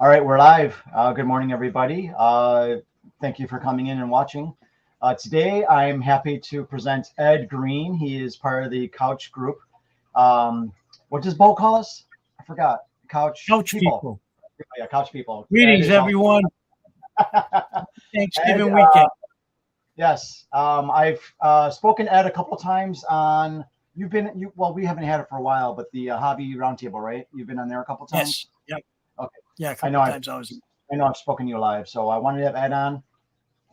All right, we're live. Good morning, everybody. Thank you for coming in and watching. Today, I'm happy to present Ed Greene. He is part of the Couch Group. What does Bo call us? I forgot. Couch Couch People. people. Yeah, Couch People. Ed Greetings, is also everyone. Ed. Thanksgiving weekend. Yes, I've spoken Ed a couple times on. Well, we haven't had it for a while, but the Hobby Roundtable, right? You've been on there a couple times. Yes. Yep. Okay. Yeah, a I couple know. of times I was. I know I've spoken to you live, so I wanted to have Ed on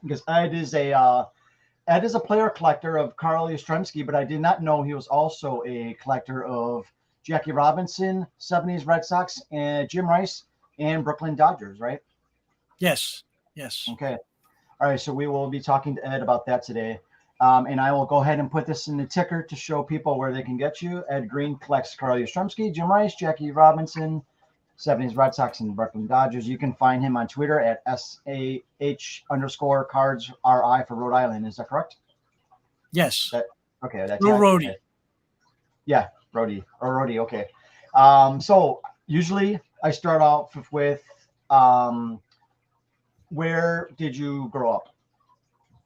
because Ed is a player collector of Carl Yastrzemski, but I did not know he was also a collector of Jackie Robinson, 70s Red Sox, and Jim Rice, and Brooklyn Dodgers, right? Yes. Yes. Okay. All right, so we will be talking to Ed about that today. And I will go ahead and put this in the ticker to show people where they can get you. Ed Greene collects Carl Yastrzemski, Jim Rice, Jackie Robinson, 70s Red Sox, and Brooklyn Dodgers. You can find him on Twitter at SAH_cards RI for Rhode Island. Is that correct? Yes. Okay. That's Little roadie. Yeah, Rhodey or Rhodey. Okay. So usually I start off with where did you grow up?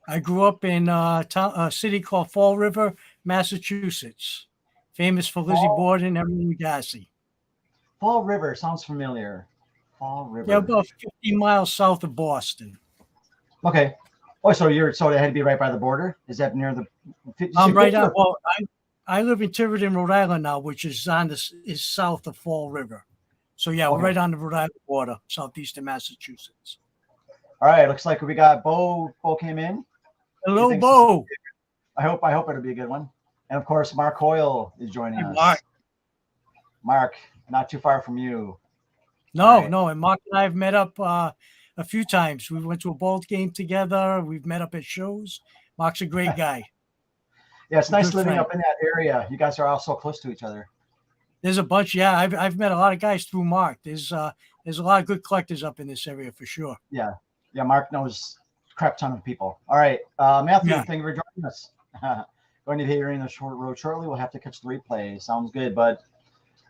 I grew up in a city called Fall River, Massachusetts, famous for Lizzie Borden and Emily Gassi. Fall River sounds familiar. Fall River. Yeah, about 50 miles south of Boston. Okay. Oh, so it had to be right by the border? Is that near the? Right out. Well, I live in Tiverton, Rhode Island now, which is is south of Fall River. So yeah, Okay. we're right on the Rhode Island border, southeastern Massachusetts. All right. Looks like we got Bo. Bo came in. Hello, Bo. I hope it'll be a good one. And of course, Mark Hoyle is joining us. Mark, not too far from you. No. And Mark and I have met up a few times. We went to a ball game together. We've met up at shows. Mark's a great guy. Yeah, it's nice living up in that area. You guys are all so close to each other. There's a bunch. Yeah, I've met a lot of guys through Mark. There's a lot of good collectors up in this area for sure. Yeah. Mark knows a crap ton of people. All right, Matthew, thank you for joining us. Going to be hearing the short road shortly. We'll have to catch the replay. Sounds good, but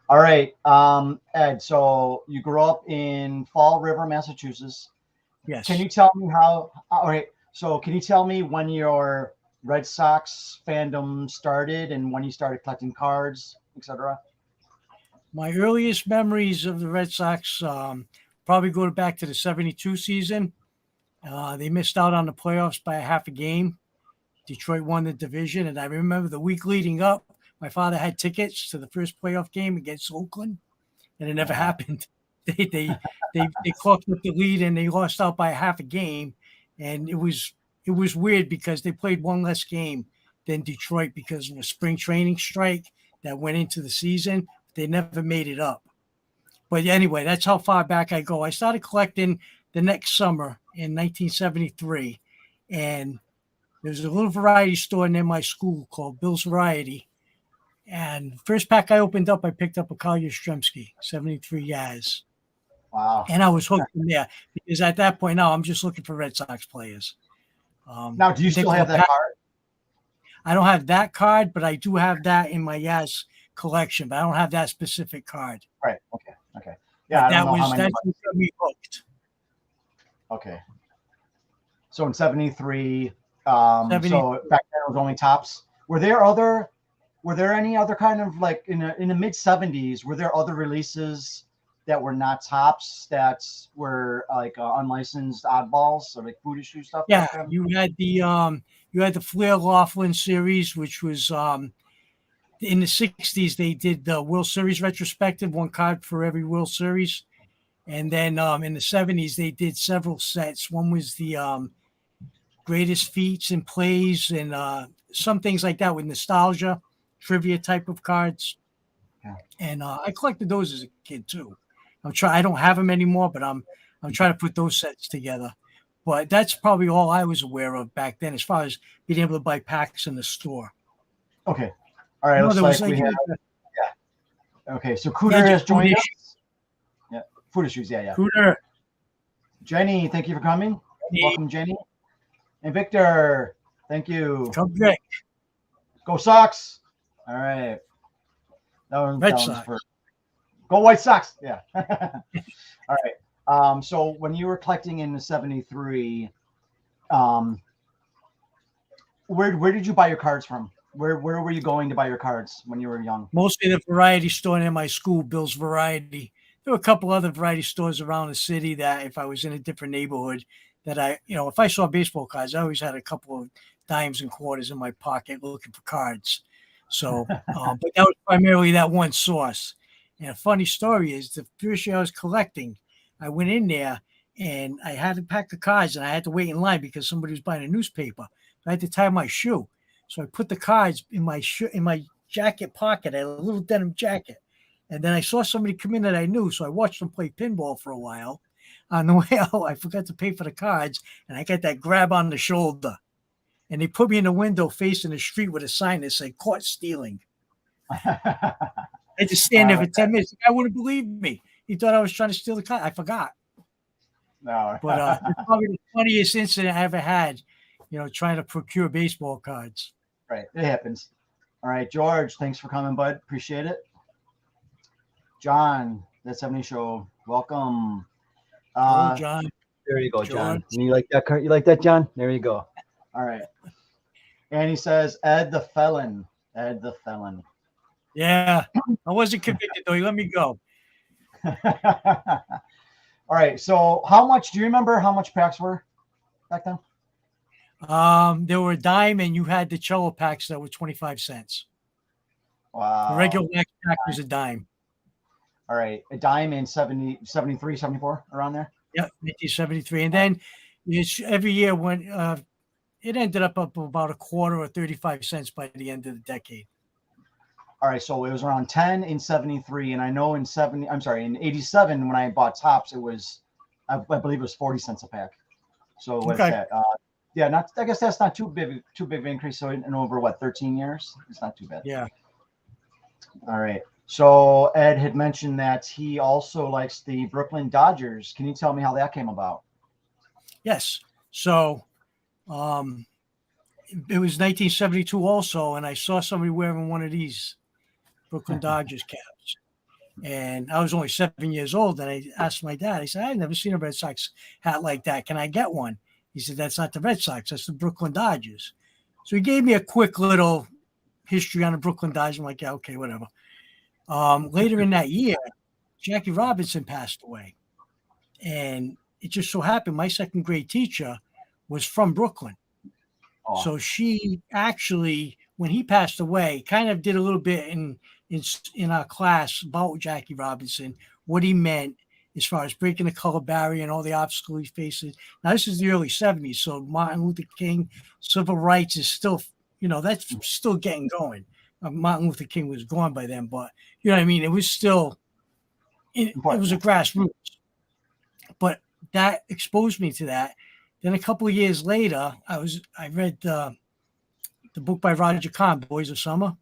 all right, Ed. So you grew up in Fall River, Massachusetts. Yes. Can you tell me how? All right. So can you tell me when your Red Sox fandom started and when you started collecting cards, etc.? My earliest memories of the Red Sox probably go back to the '72 season. They missed out on the playoffs by a half a game. Detroit won the division, and I remember the week leading up, my father had tickets to the first playoff game against Oakland, and it never happened. They clocked up the lead and they lost out by a half a game, and it was weird because they played one less game than Detroit because of a spring training strike that went into the season. They never made it up. But anyway, that's how far back I go. I started collecting the next summer in 1973, and there's a little variety store near my school called Bill's Variety. And first pack I opened up, I picked up a Carl Yastrzemski, 73 Yaz. Wow. And I was hooked from there because at that point now I'm just looking for Red Sox players. Now, do you still have that card? I don't have that card, but I do have that in my Yaz collection, but I don't have that specific card. Right. Okay. Yeah, that's what got me hooked. Okay. So in '73, so back then it was only tops. Were there any other kind of like in the mid '70s? Were there other releases that were not tops that were like unlicensed oddballs or like food issue stuff? Yeah, you had the Flair Laughlin series, which was in the '60s. They did the World Series retrospective, one card for every World Series, and then in the '70s they did several sets. One was the greatest feats and plays and some things like that with nostalgia, trivia type of cards. Yeah. And I collected those as a kid too. I don't have them anymore, but I'm trying to put those sets together. But that's probably all I was aware of back then, as far as being able to buy packs in the store. Okay. All right. Looks like we have. Yeah. Okay. So Cooter has joined us. Yeah. Food issues. Yeah. Cooter. Jenny, thank you for coming. Welcome, Jenny. And Victor, thank you. Come back. Go Sox. All right. Red Sox. Go White Sox. Yeah. All right. So when you were collecting in the 73, um, where did you buy your cards from? Where were you going to buy your cards when you were young? Mostly the variety store near my school, Bill's Variety. There were a couple other variety stores around the city that if I was in a different neighborhood that if I saw baseball cards, I always had a couple of dimes and quarters in my pocket looking for cards. So, but that was primarily that one source. And a funny story is the first year I was collecting, I went in there and I had a pack of cards and I had to wait in line because somebody was buying a newspaper. I had to tie my shoe. So I put the cards in my jacket pocket. I had a little denim jacket. And then I saw somebody come in that I knew. So I watched them play pinball for a while. On the way out, I forgot to pay for the cards. And I got that grab on the shoulder. And they put me in the window facing the street with a sign that said, "Caught stealing." I had to stand there for 10 minutes. The guy wouldn't believe me. He thought I was trying to steal the card. I forgot. No. But it's probably the funniest incident I ever had, trying to procure baseball cards. Right. It happens. All right, George, thanks for coming, bud. Appreciate it. John, That 70 Show, welcome. John. There you go, John. You like that card? You like that, John? There you go. All right. And he says, Ed the Felon. Ed the Felon. Yeah. I wasn't convicted, though. He let me go. All right. So do you remember how much packs were back then? There were a dime, and you had the cello packs that were 25 cents. Wow. The regular wax pack was a dime. All right. A dime in 73, 74, around there? Yeah, 1973. And then every year when it ended up about a quarter or 35 cents by the end of the decade. All right. So it was around 10 in 73. And I know in 87, when I bought Topps, it was, I believe it was 40 cents a pack. So what's that? Yeah, I guess that's not too big of an increase. So in over 13 years, it's not too bad. Yeah. All right. So Ed had mentioned that he also likes the Brooklyn Dodgers. Can you tell me how that came about? Yes. So, it was 1972 also, and I saw somebody wearing one of these Brooklyn Dodgers caps. And I was only 7 years old, and I asked my dad. I said, "I've never seen a Red Sox hat like that. Can I get one?" He said, "That's not the Red Sox. That's the Brooklyn Dodgers." So he gave me a quick little history on the Brooklyn Dodgers. I'm like, yeah, okay, whatever. Later in that year, Jackie Robinson passed away. And it just so happened my second grade teacher was from Brooklyn. Oh. So she actually, when he passed away, kind of did a little bit in our class about Jackie Robinson, what he meant as far as breaking the color barrier and all the obstacles he faces. Now, this is the early 70s, so Martin Luther King, civil rights is still, that's still getting going. Martin Luther King was gone by then, but you know what I mean? It was still, it was a grassroots. But that exposed me to that. Then a couple of years later, I read the book by Roger Kahn, Boys of Summer,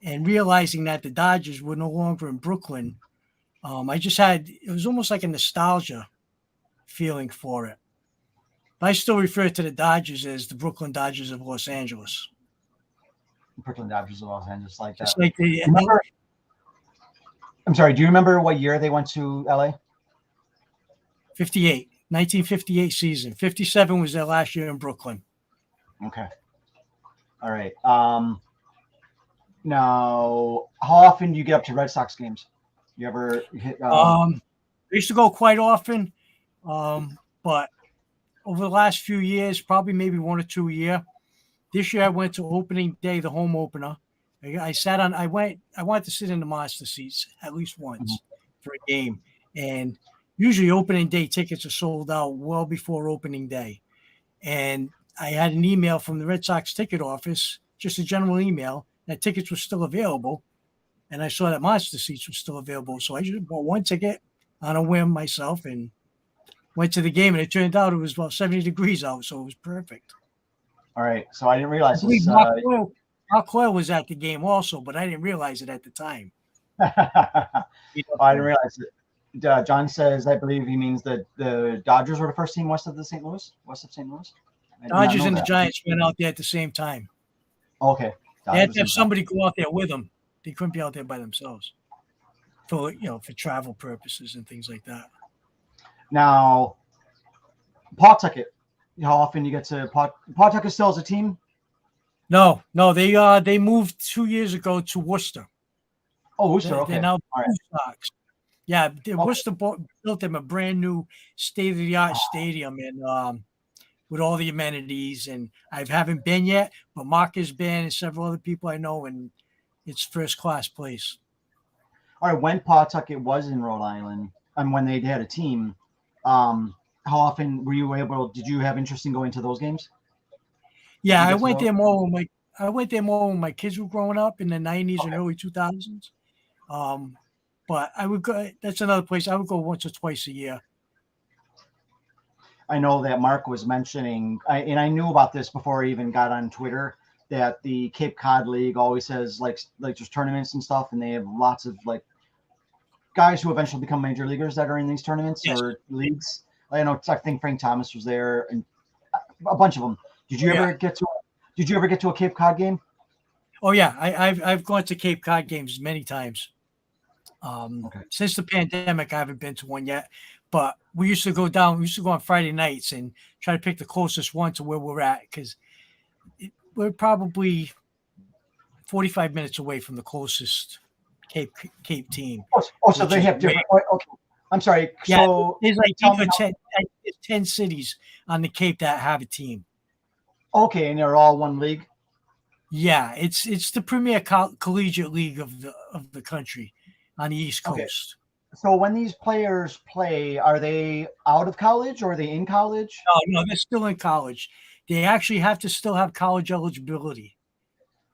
and realizing that the Dodgers were no longer in Brooklyn, it was almost like a nostalgia feeling for it. But I still refer to the Dodgers as the Brooklyn Dodgers of Los Angeles. Brooklyn Dodgers of Los Angeles, like that. It's like I'm sorry, do you remember what year they went to LA? 1958 season. 57 was their last year in Brooklyn. Okay. All right. Now, how often do you get up to Red Sox games? You ever hit? I used to go quite often, but over the last few years, probably maybe 1 or 2 a year. This year I went to opening day, the home opener. I wanted to sit in the monster seats at least once for a game. And usually opening day tickets are sold out well before opening day. And I had an email from the Red Sox ticket office, just a general email, that tickets were still available. And I saw that monster seats were still available. So I just bought one ticket on a whim myself and went to the game. And it turned out it was about 70 degrees out. So it was perfect. All right. So I didn't realize this. Mark Coyle was at the game also, but I didn't realize it at the time. I didn't realize it. John says, I believe he means that the Dodgers were the first team west of St. Louis. Dodgers and the Giants went out there at the same time. Okay. They had to have somebody go out there with them. They couldn't be out there by themselves for travel purposes and things like that. Now, Pawtucket. How often you get to Pawtucket still as a team? No, they moved 2 years ago to Worcester. Oh, Worcester. They're Okay. now All right. Blue Sox. Yeah, Okay. Worcester built them a brand new state of the art stadium and with all the amenities. And I haven't been yet, but Mark has been and several other people I know, and it's first class place. All right. When Pawtucket was in Rhode Island and when they had a team, how often were you able? Did you have interest in going to those games? Yeah, You I get to went those? there more when my kids were growing up in the 90s and Okay. early 2000s. But I would go. That's another place I would go once or twice a year. I know that Mark was mentioning, and I knew about this before I even got on Twitter, that the Cape Cod League always has like just tournaments and stuff, and they have lots of like guys who eventually become major leaguers that are in these tournaments Yes. or leagues. I know. I think Frank Thomas was there, and a bunch of them. Did you Oh, ever yeah. get to? Did you ever get to a Cape Cod game? Oh yeah, I've gone to Cape Cod games many times. Okay. Since the pandemic, I haven't been to one yet, but we used to go down. We used to go on Friday nights and try to pick the closest one to where we're at because we're probably 45 minutes away from the closest Cape team, So which they is have different. Okay. I'm sorry. yeah. So There's like tell me. 10 cities on the Cape that have a team. Okay, and they're all one league. Yeah, it's the premier collegiate league of the country on the East Okay. Coast. So when these players play, are they out of college or are they in college? No, they're still in college. They actually have to still have college eligibility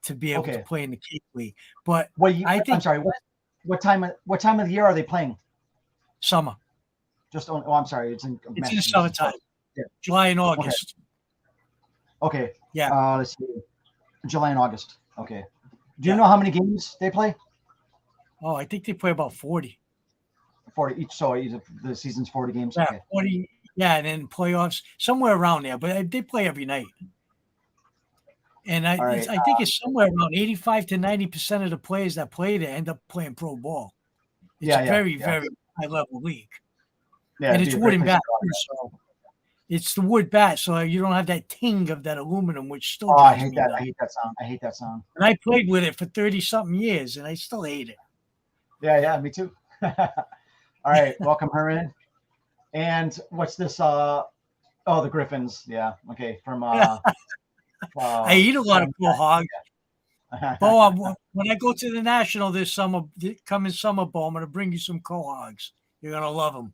to be able to Okay. play in the Cape League. But I I'm think sorry. What time of the year are they playing? summer. Just I'm sorry. It's in It's in the Massachusetts. summertime, Yeah. July and Okay. August. Okay. Yeah. Let's see. July and August. Okay. Do you Yeah. know how many games they play? Oh, I think they play about 40. 40 each. So the season's 40 games. Yeah, Okay. 40. Yeah, and then playoffs somewhere around there. But they play every night. And All right. I think it's somewhere around 85 to 90% of the players that play there end up playing pro ball. It's a very, very high level league. Yeah. And It'd it's be a wood great and place to bat. go. So it's the wood bat, so you don't have that ting of that aluminum, which still Oh, I drives hate me that. nuts. I hate that sound. I hate that sound. And I played with it for 30-something years, and I still hate it. Yeah. Me too. All right. Welcome, Herman. And what's this? Oh, the Griffins. Yeah. Okay. From I eat a lot of cool hogs. Bo, when I go to the National this summer, come in summer, Bo, I'm going to bring you some cohogs. You're going to love them.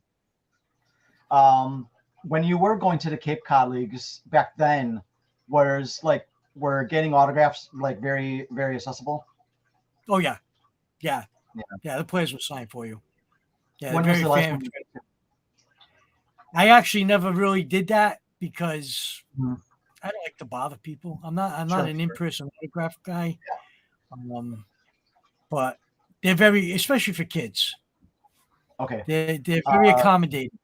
When you were going to the Cape Cod leagues back then, were getting autographs like very, very accessible? Oh yeah. The players will sign for you. Yeah, When was the last one? I actually never really did that because Mhm. I don't like to bother people. I'm not an in-person autograph guy. But they're very, especially for kids. Okay. They're very accommodating.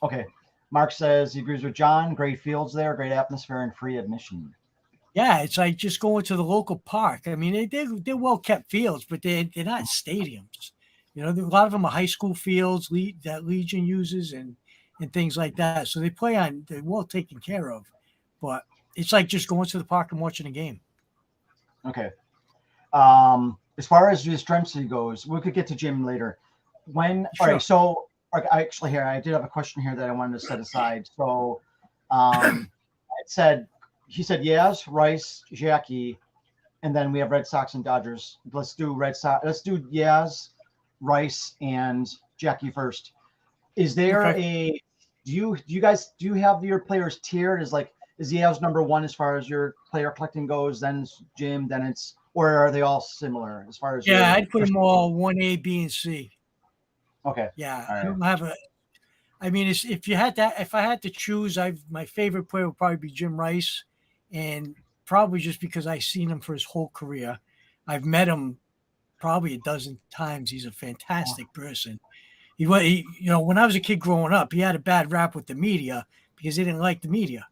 Okay. Mark says he agrees with John. Great fields there, great atmosphere, and free admission. Yeah, it's like just going to the local park. I mean, they're well kept fields, but they're not stadiums. You know, a lot of them are high school fields that Legion uses and things like that. So they're well taken care of. But it's like just going to the park and watching a game. Okay. As far as the strength goes, we could get to Jim later. All right, so I did have a question here that I wanted to set aside. So he said Yaz, Rice, Jackie, and then we have Red Sox and Dodgers. Let's do Red Sox. Let's do Yaz, Rice, and Jackie first. Is there do you have your players tiered? Is Yaz number one as far as your player collecting goes, then it's Jim, then it's, or are they all similar as far as? Yeah, I'd put them all 1A, B, and C. Okay. Yeah, right. I don't have a. I mean, if I had to choose, my favorite player would probably be Jim Rice, and probably just because I've seen him for his whole career. I've met him probably a dozen times. He's a fantastic person. He when I was a kid growing up, he had a bad rap with the media because he didn't like the media.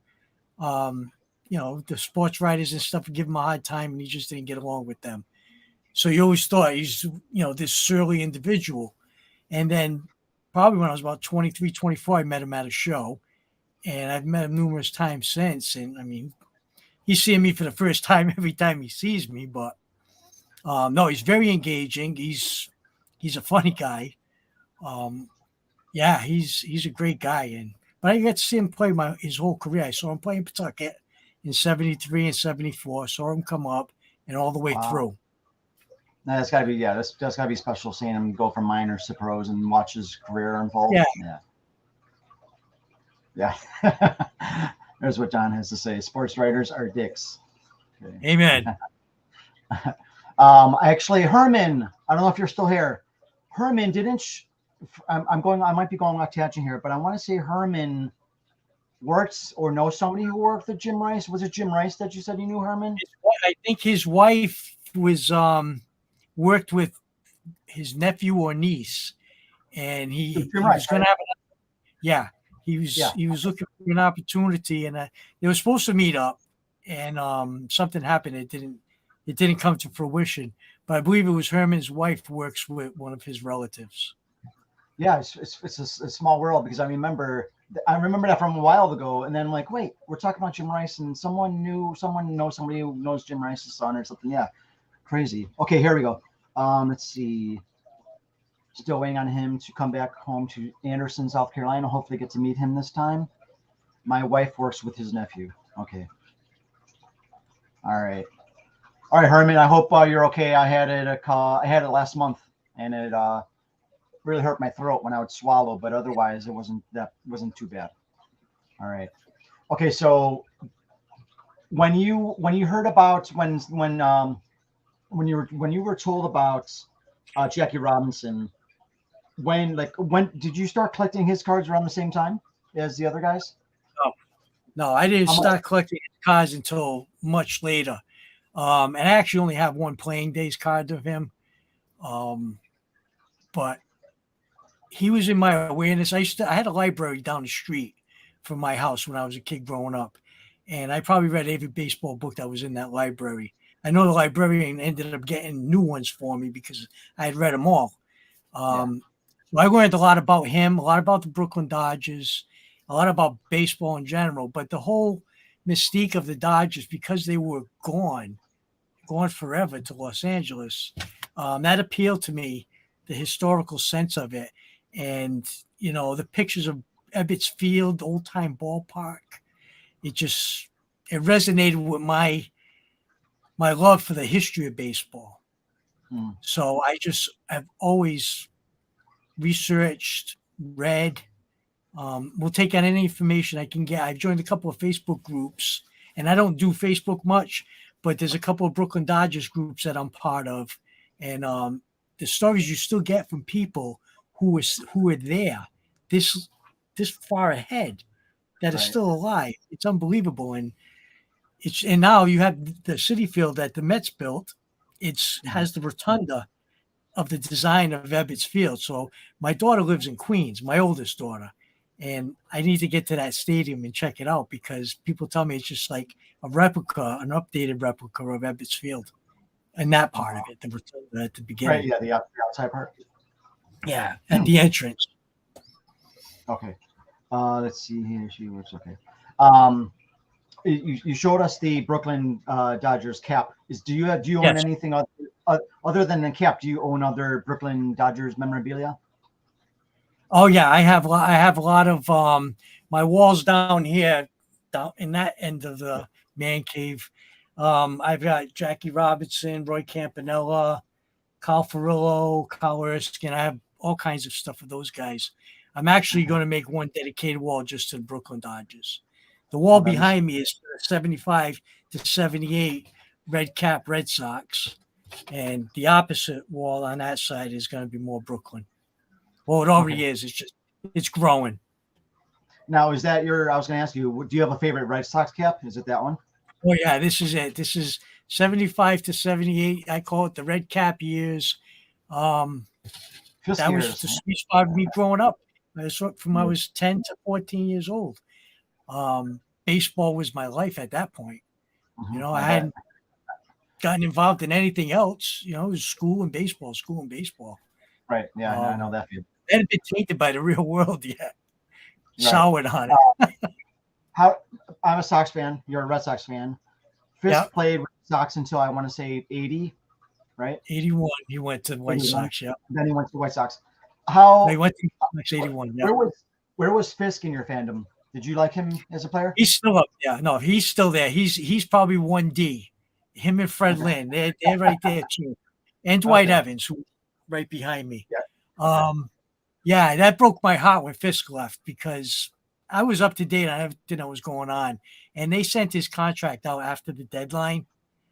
The sports writers and stuff would give him a hard time, and he just didn't get along with them. So you always thought he's, this surly individual. And then probably when I was about 23, 24, I met him at a show, and I've met him numerous times since. And I mean, he's seeing me for the first time every time he sees me, but no, he's very engaging. He's a funny guy. Yeah, he's a great guy. But I got to see him play his whole career. I saw him play in Pawtucket in 73 and 74. Saw him come up and all the way through. No, that's gotta be that's gotta be special seeing him go from minors to pros and watch his career unfold. Yeah. There's what John has to say. Sports writers are dicks. Okay. Amen. Actually, Herman, I don't know if you're still here. Herman I might be going off tangent here, but I want to say Herman works or knows somebody who worked with Jim Rice. Was it Jim Rice that you said you knew, Herman? I think his wife was worked with his nephew or niece, and he was going to have he was looking for an opportunity, and they were supposed to meet up, and something happened. It didn't come to fruition, but I believe it was Herman's wife works with one of his relatives. Yeah, it's a small world, because I remember that from a while ago, and then I'm like, wait, we're talking about Jim Rice, and someone knows somebody who knows Jim Rice's son or something. Yeah, crazy. Okay, here we go. Let's see. Still waiting on him to come back home to Anderson, South Carolina. Hopefully get to meet him this time. My wife works with his nephew. Okay. All right, Herman. I hope you're okay. I had it last month, and it really hurt my throat when I would swallow, but otherwise it wasn't too bad. All right. Okay, so when you heard about when you were told about Jackie Robinson, when did you start collecting his cards around the same time as the other guys? No, I didn't start collecting his cards until much later. And I actually only have one playing days card of him. But he was in my awareness. I had a library down the street from my house when I was a kid growing up, and I probably read every baseball book that was in that library. I know the librarian ended up getting new ones for me because I had read them all. So I learned a lot about him, a lot about the Brooklyn Dodgers, a lot about baseball in general. But the whole mystique of the Dodgers, because they were gone forever to Los Angeles, that appealed to me, the historical sense of it. And, the pictures of Ebbets Field, old time ballpark, it resonated with my love for the history of baseball. So I've always researched, read, we'll take on any information I can get. I've joined a couple of Facebook groups, and I don't do Facebook much, but there's a couple of Brooklyn Dodgers groups that I'm part of. And the stories you still get from people who are there this far ahead, that are still alive. It's unbelievable. And now you have the City Field that the Mets built. Has the rotunda of the design of Ebbets Field. So my daughter lives in Queens, my oldest daughter, and I need to get to that stadium and check it out, because people tell me it's just like an updated replica of Ebbets Field, and that part of it, the rotunda at the beginning. Right, yeah, the outside part. Yeah, at the entrance. Okay. Let's see here. She works. Okay. You showed us the Brooklyn Dodgers cap. Do you own anything other than the cap? Do you own other Brooklyn Dodgers memorabilia? Oh yeah, I have a lot of my walls down here, down in that end of the man cave. I've got Jackie Robinson, Roy Campanella, Carl Furillo, Kyle Erskine. I have all kinds of stuff of those guys. I'm actually going to make one dedicated wall just to the Brooklyn Dodgers. The wall behind me is 75 to 78 red cap Red Sox. And the opposite wall on that side is going to be more Brooklyn. Well, it already is. It's growing. Now, is that I was going to ask you, do you have a favorite Red Sox cap? Is it that one? Oh, yeah, this is it. This is 75 to 78. I call it the red cap years. That was the sweet spot of me growing up. I was 10 to 14 years old. Baseball was my life at that point. I hadn't gotten involved in anything else. It was school and baseball. Right. Yeah, I know that feeling. hadn't been tainted by the real world yet. Right. Soured on it. How I'm a Sox fan. You're a Red Sox fan. Yeah. Fisk played Red Sox until I want to say 80, right? 81. He went to the White 81. Sox. Yeah. Then he went to the White Sox. No, he How went to Sox 81. Yeah. where was Fisk in your fandom? Did you like him as a player? He's still up. Yeah. No, he's still there. He's probably 1D. Him and Fred Okay. Lynn. They're right there too. And Dwight Okay. Evans, who right behind me. Yeah. Yeah, that broke my heart when Fisk left because I was up to date on everything that was going on. And they sent his contract out after the deadline.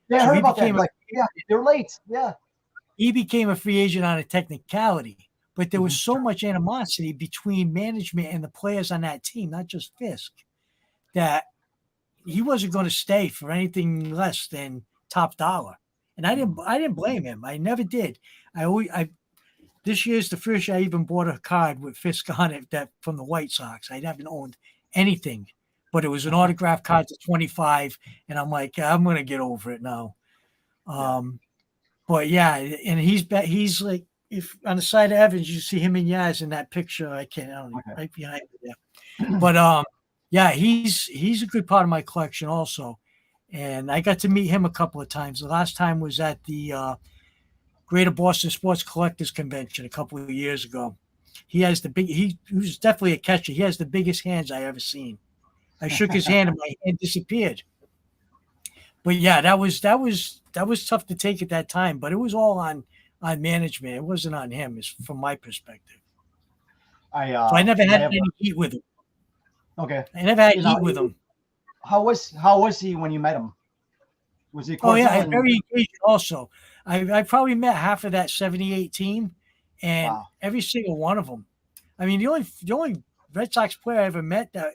Yeah, I So heard he about that. became Like, yeah, they're late. Yeah. he became a free agent on a technicality, but there was so Sure. much animosity between management and the players on that team, not just Fisk, that he wasn't going to stay for anything less than top dollar. And I didn't blame him. I never did. This year's the first year I even bought a card with Fisk on it that from the White Sox. I haven't owned anything, but it was an autograph card to 25, and I'm like, I'm going to get over it now. But yeah, and he's like, if on the side of Evans, you see him and Yaz in that picture. I don't know, right behind me there. But yeah, he's a good part of my collection also. And I got to meet him a couple of times. The last time was at the Greater Boston Sports Collectors Convention a couple of years ago. He was definitely a catcher. He has the biggest hands I ever seen. I shook his hand and my hand disappeared. But yeah, that was tough to take at that time. But it was all on management. It wasn't on him, from my perspective. So I never had any heat with him. Okay. I never had heat with him. How was he when you met him? Was he cordial? Oh yeah, very engaged. Also, I probably met half of that '78 team, and every single one of them. I mean, the only Red Sox player I ever met that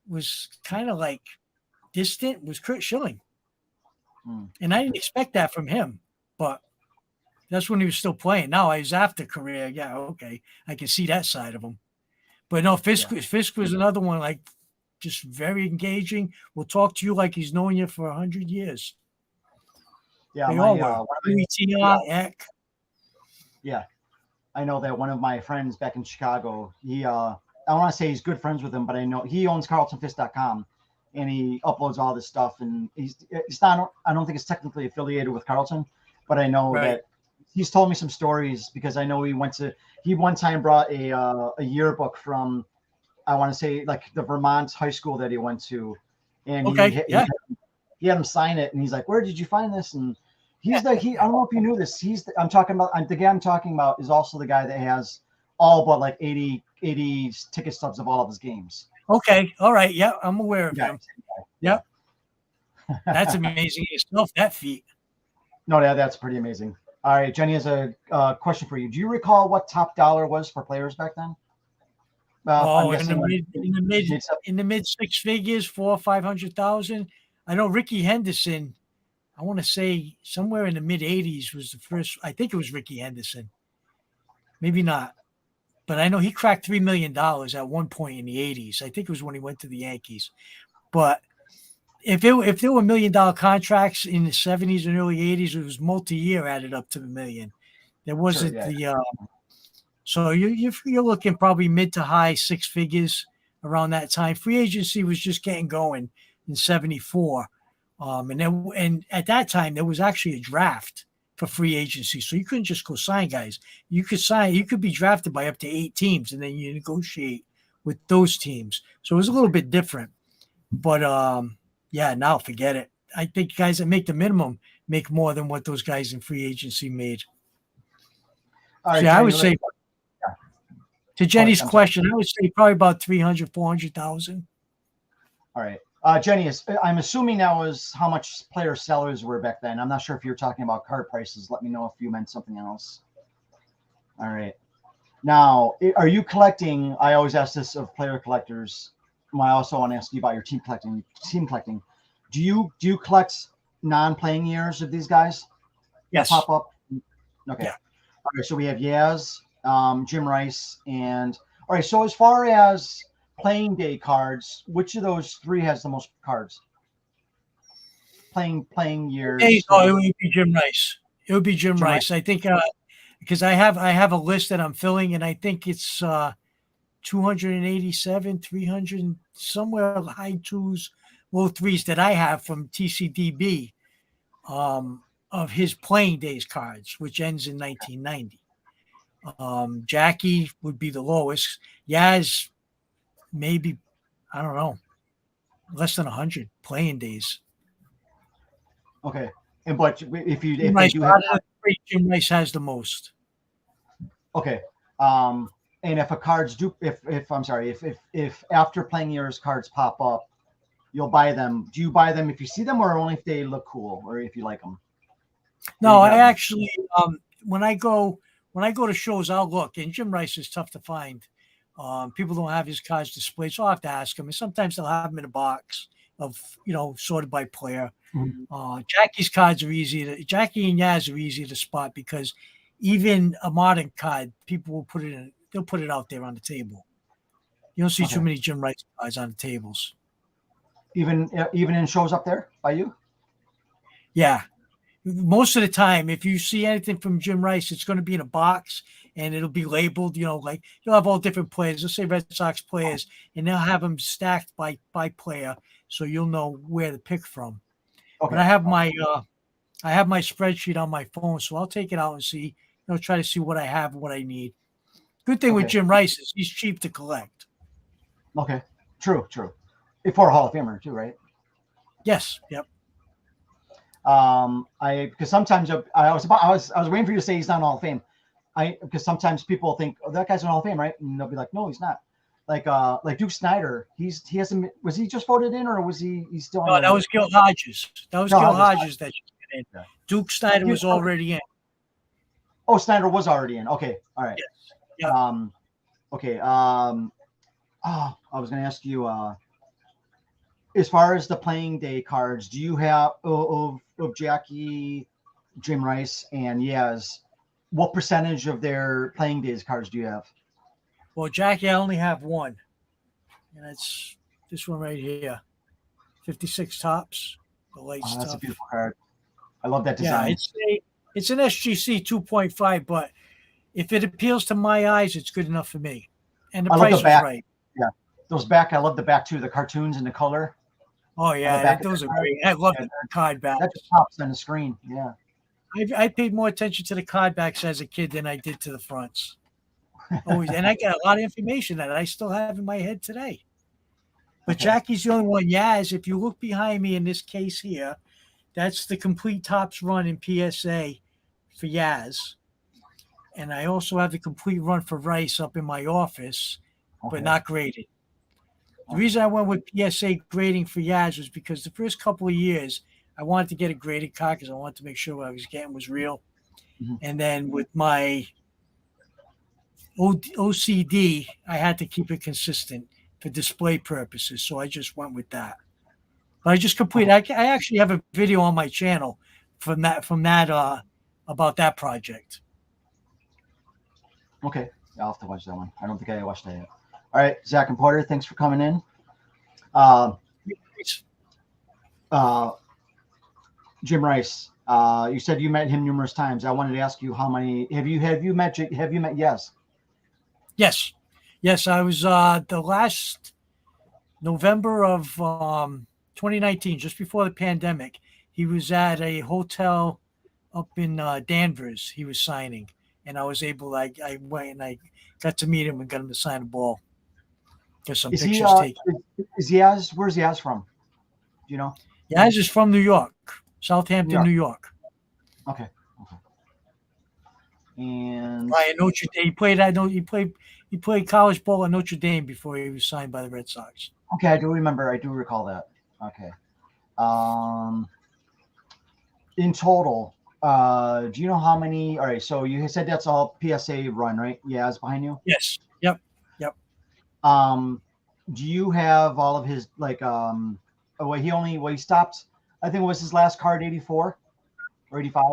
was kind of like distant was Kurt Schilling. And I didn't expect that from him, but that's when he was still playing. Now he's after career. Yeah, okay. I can see that side of him. But no, Fisk was another one, like just very engaging. Will talk to you like he's known you for 100 years. Yeah, they all were. Yeah. I know that one of my friends back in Chicago, I want to say he's good friends with him, but I know he owns CarltonFist.com. And he uploads all this stuff, and he's not. I don't think it's technically affiliated with Carlton, but I know that he's told me some stories because I know he one time brought a yearbook from, I want to say, like the Vermont high school that he went to, and he had him sign it, and he's like, "Where did you find this?" And he's I don't know if you knew this. The guy I'm talking about is also the guy that has all but like 80 ticket stubs of all of his games. Okay. All right. Yeah. I'm aware of him. Yep. That's amazing yourself, that feat. No, that's pretty amazing. All right. Jenny has a question for you. Do you recall what top dollar was for players back then? In the mid six figures, 400,000 or 500,000. I know Ricky Henderson, I want to say somewhere in the mid 80s was the first. I think it was Ricky Henderson. Maybe not. But I know he cracked $3 million at one point in the 80s. I think it was when he went to the Yankees. But if there were $1 million contracts in the 70s and early 80s, it was multi-year added up to $1 million. There wasn't so you're looking probably mid to high six figures around that time. Free agency was just getting going in '74, and at that time there was actually a draft for free agency. So you couldn't just go sign guys. You could be drafted by up to 8 teams and then you negotiate with those teams. So it was a little bit different. But now forget it. I think guys that make the minimum make more than what those guys in free agency made. All right, so I would say to Jenny's question, I would say probably about 300, 400,000. All right. Jenny, I'm assuming that was how much player sellers were back then. I'm not sure if you're talking about card prices. Let me know if you meant something else. All right. Now, are you collecting? I always ask this of player collectors. I also want to ask you about your team collecting. Do you collect non-playing years of these guys? Yes. Pop up. Okay. Yeah. All right. So we have Yaz, Jim Rice, and all right. So as far as playing day cards, which of those 3 has the most cards? Playing years. It would be Jim Rice. It would be Jim Rice. I think because I have a list that I'm filling, and I think it's 287, 300, somewhere high twos, low threes that I have from TCDB of his playing days cards, which ends in 1990. Jackie would be the lowest. Yaz, maybe, I don't know, less than 100 playing days. Okay. And but if they Rice, do have Jim Rice has the most. okay. And if a cards do if I'm sorry, if after playing years cards pop up, you'll buy them. Do you buy them if you see them or only if they look cool or if you like them? No, I actually when I go to shows, I'll look, and Jim Rice is tough to find. People don't have his cards displayed, so I'll have to ask them. And sometimes they'll have them in a box of, sorted by player. Mm-hmm. Jackie's cards are Jackie and Yaz are easy to spot because even a modern card, people will put it in. They'll put it out there on the table. You don't see too many Jim Rice cards on the tables. Even in shows up there by you? Yeah. Most of the time, if you see anything from Jim Rice, it's going to be in a box and it'll be labeled, like you'll have all different players. Let's say Red Sox players, and they'll have them stacked by player, so you'll know where to pick from. Okay. But I have my spreadsheet on my phone, so I'll take it out and see, try to see what I have, what I need. Good thing with Jim Rice is he's cheap to collect. Okay, true. For a Hall of Famer too, right? Yes. Yep. Because sometimes I was waiting for you to say he's not in Hall of Fame. Because sometimes people think, oh, that guy's in Hall of Fame, right? And they'll be like, no, he's not. Like Duke Snider, he hasn't. Was he just voted in, or was he's still? No, that was Gil Hodges. That should get in. Yeah. Duke Snider was already in. Oh, Snider was already in. Okay, all right. Yes. Yep. Okay. I was going to ask you. As far as the playing day cards, do you have of Jackie, Jim Rice, and Yaz? What percentage of their playing days cards do you have? Well, Jackie, I only have one, and it's this one right here, 56 tops. The light stuff. That's a beautiful card. I love that design. Yeah, it's an SGC 2.5, but if it appeals to my eyes, it's good enough for me. And the price is right. Yeah, those back. I love the back too. The cartoons and the color. Oh yeah, those are great. I love the card backs. That just pops on the screen. Yeah. I paid more attention to the card backs as a kid than I did to the fronts. Always, and I got a lot of information that I still have in my head today. But Jackie's the only one. Yaz, if you look behind me in this case here, that's the complete tops run in PSA for Yaz. And I also have the complete run for Rice up in my office, but not graded. The reason I went with PSA grading for Yaz was because the first couple of years, I wanted to get a graded card because I wanted to make sure what I was getting was real. Mm-hmm. And then with my OCD, I had to keep it consistent for display purposes. So I just went with that. But I just completed. I actually have a video on my channel from that about that project. Okay, I'll have to watch that one. I don't think I watched that yet. All right, Zach and Porter, thanks for coming in. Jim Rice, you said you met him numerous times. I wanted to ask you how many have you met? Yes. Yes. I was the last November of 2019, just before the pandemic. He was at a hotel up in Danvers. He was signing, and I was able. I went and I got to meet him and got him to sign a ball. Get some pictures taken. Is Yaz? Where's Yaz from? Do you know? Yaz is from New York, Southampton, New York. Okay. And Ryan Notre Dame. He played college ball at Notre Dame before he was signed by the Red Sox. Okay, I do recall that. Okay. In total, do you know how many? All right, so you said that's all PSA run, right? Yaz behind you? Yes. Yep. Do you have all of his he stopped? I think it was his last card, 84 or 85.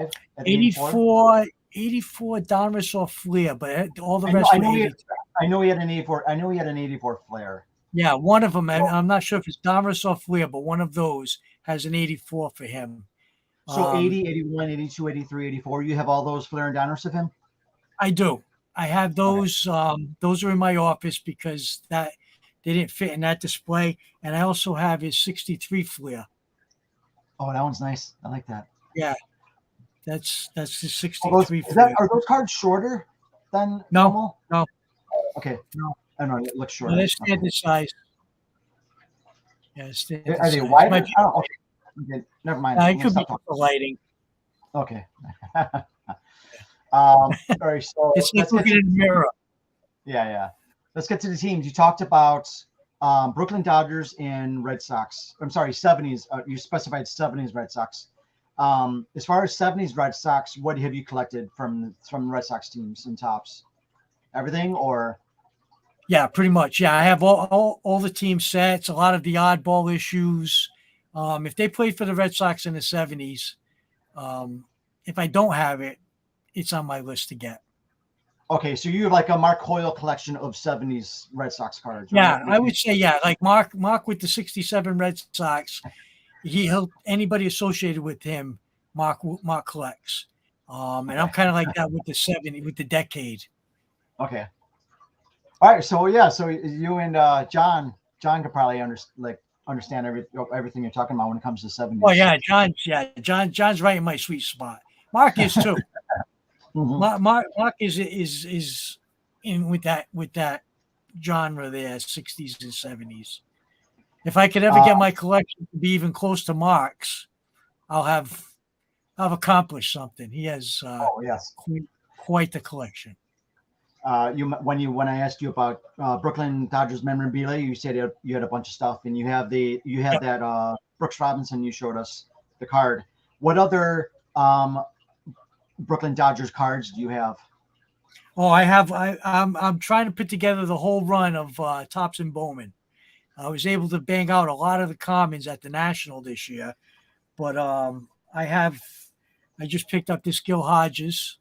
84 Donruss or Flair, but all the rest. I know he had an 84. I know he had an 84 Flair. Yeah, one of them. I'm not sure if it's Donruss or Flair, but one of those has an 84 for him. So 80, 81, 82, 83, 84. You have all those Flair and Donruss of him? I do. I have those. Those are in my office because that they didn't fit in that display. And I also have his 63 Flair. Oh, that one's nice. I like that. Yeah, that's the 63 Are Flair. those cards shorter than No, normal? no, Okay. no. I don't know. It looks No, shorter. they're Okay. standard size. Yeah, standard Are they size. wider? Oh, okay. Never mind. I'm It gonna could be stop talking. for lighting. Okay. All right. So It's like let's get looking to in a mirror. yeah. Let's get to the teams. You talked about Brooklyn Dodgers and Red Sox. I'm sorry, 70s. You specified 70s Red Sox. As far as 70s Red Sox, what have you collected from Red Sox teams and tops? Everything or? Yeah, pretty much. Yeah, I have all the team sets, a lot of the oddball issues. If they played for the Red Sox in the 70s, if I don't have it, it's on my list to get. Okay, so you have like a Mark Hoyle collection of 70s Red Sox cards, right? Yeah, I would say like Mark with the 67 Red Sox, he'll anybody associated with him, Mark collects. And I'm kind of like that with the decade. Okay. All right, so yeah, so you and John could probably understand everything you're talking about when it comes to 70s. Oh yeah, John's right in my sweet spot. Mark is too. Mm-hmm. Mark is in with that genre there, 60s and 70s. If I could ever get my collection to be even close to Mark's, I've accomplished something. He has yes, quite the collection. When I asked you about Brooklyn Dodgers memorabilia, you said you had a bunch of stuff, and you had that Brooks Robinson. You showed us the card. What other Brooklyn Dodgers cards do you have? Oh, I'm trying to put together the whole run of Topps and Bowman. I was able to bang out a lot of the commons at the National this year, but I just picked up this Gil Hodges.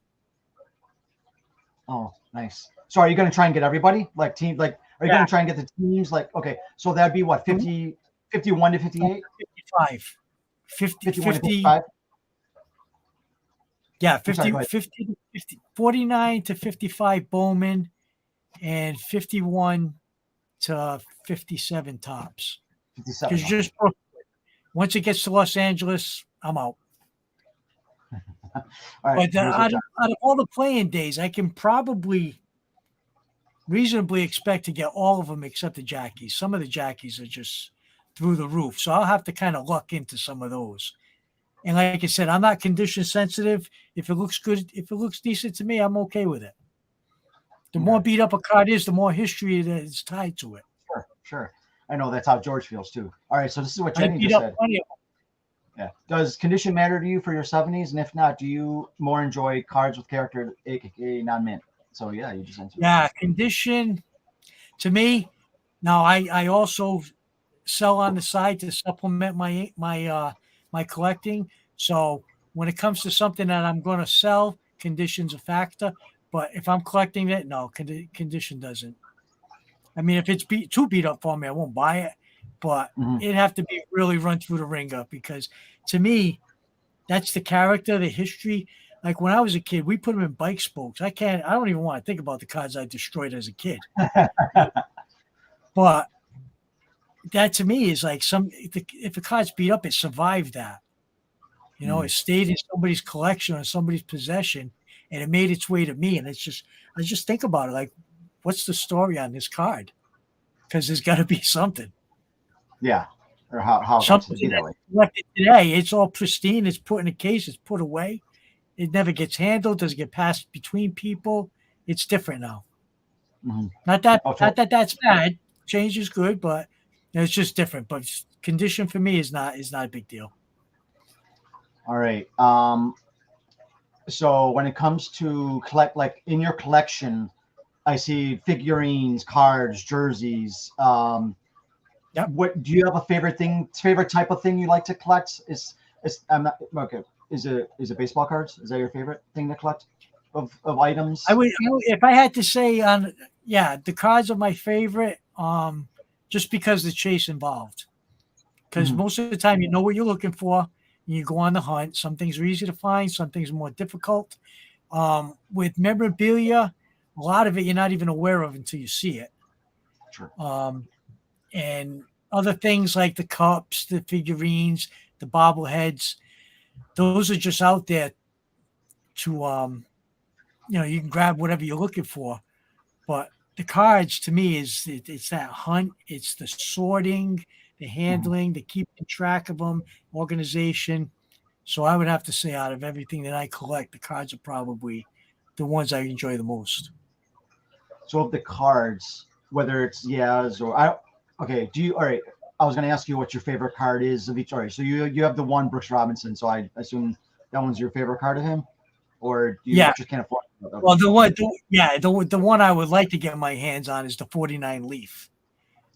Oh, nice. So are you going to try and get everybody are you going to try and get the teams okay, so that'd be what, 50, 51 to 58? 55. 50, 50 yeah, 50, 50, 49 to 55 Bowman and 51 to 57 Topps. 57. Because just once it gets to Los Angeles, I'm out. All right, but out of all the playing days, I can probably reasonably expect to get all of them except the Jackies. Some of the Jackies are just through the roof. So I'll have to kind of luck into some of those. And like I said, I'm not condition sensitive. If it looks good, if it looks decent to me, I'm okay with it. The more beat up a card is, the more history that is tied to it. Sure. I know that's how George feels too. All right, so this is what Jenny just said. Yeah. Does condition matter to you for your 70s? And if not, do you more enjoy cards with character, aka non-mint? So yeah, you just answered. Yeah, condition to me. Now I also sell on the side to supplement my collecting. So when it comes to something that I'm going to sell, condition's a factor. But if I'm collecting it, no, condition doesn't. I mean, if it's too beat up for me, I won't buy it. But it'd have to be really run through the ringer because to me, that's the character, the history. Like when I was a kid, we put them in bike spokes. I don't even want to think about the cards I destroyed as a kid. But that to me is like if a card's beat up, it survived that. You know, it stayed in somebody's collection or somebody's possession and it made its way to me. And I just think about it like, what's the story on this card? Because there's got to be something. Yeah. Or how something to be that way. Collected today, it's all pristine. It's put in a case. It's put away. It never gets handled. Doesn't get passed between people. It's different now. Not that that's bad. Change is good, but it's just different. But condition for me is not a big deal. All right. So when it comes to like in your collection, I see figurines, cards, jerseys. What do you have a favorite type of thing you like to collect? I'm not okay. Is it baseball cards? Is that your favorite thing to collect of items? I would, if I had to say the cards are my favorite. Just because the chase involved. Because most of the time you know what you're looking for and you go on the hunt. Some things are easy to find, some things are more difficult. With memorabilia, a lot of it you're not even aware of until you see it. Sure. And other things like the cups, the figurines, the bobbleheads, those are just out there to you can grab whatever you're looking for. But the cards to me it's that hunt, it's the sorting, the handling, the keeping track of them, organization. So I would have to say, out of everything that I collect, the cards are probably the ones I enjoy the most. So of the cards, whether it's Yaz or okay, all right. I was going to ask you what your favorite card is of each. All right, so you have the one Brooks Robinson, so I assume that one's your favorite card of him, or do you just can't afford it? Okay. Well, the one I would like to get my hands on is the 49 Leaf.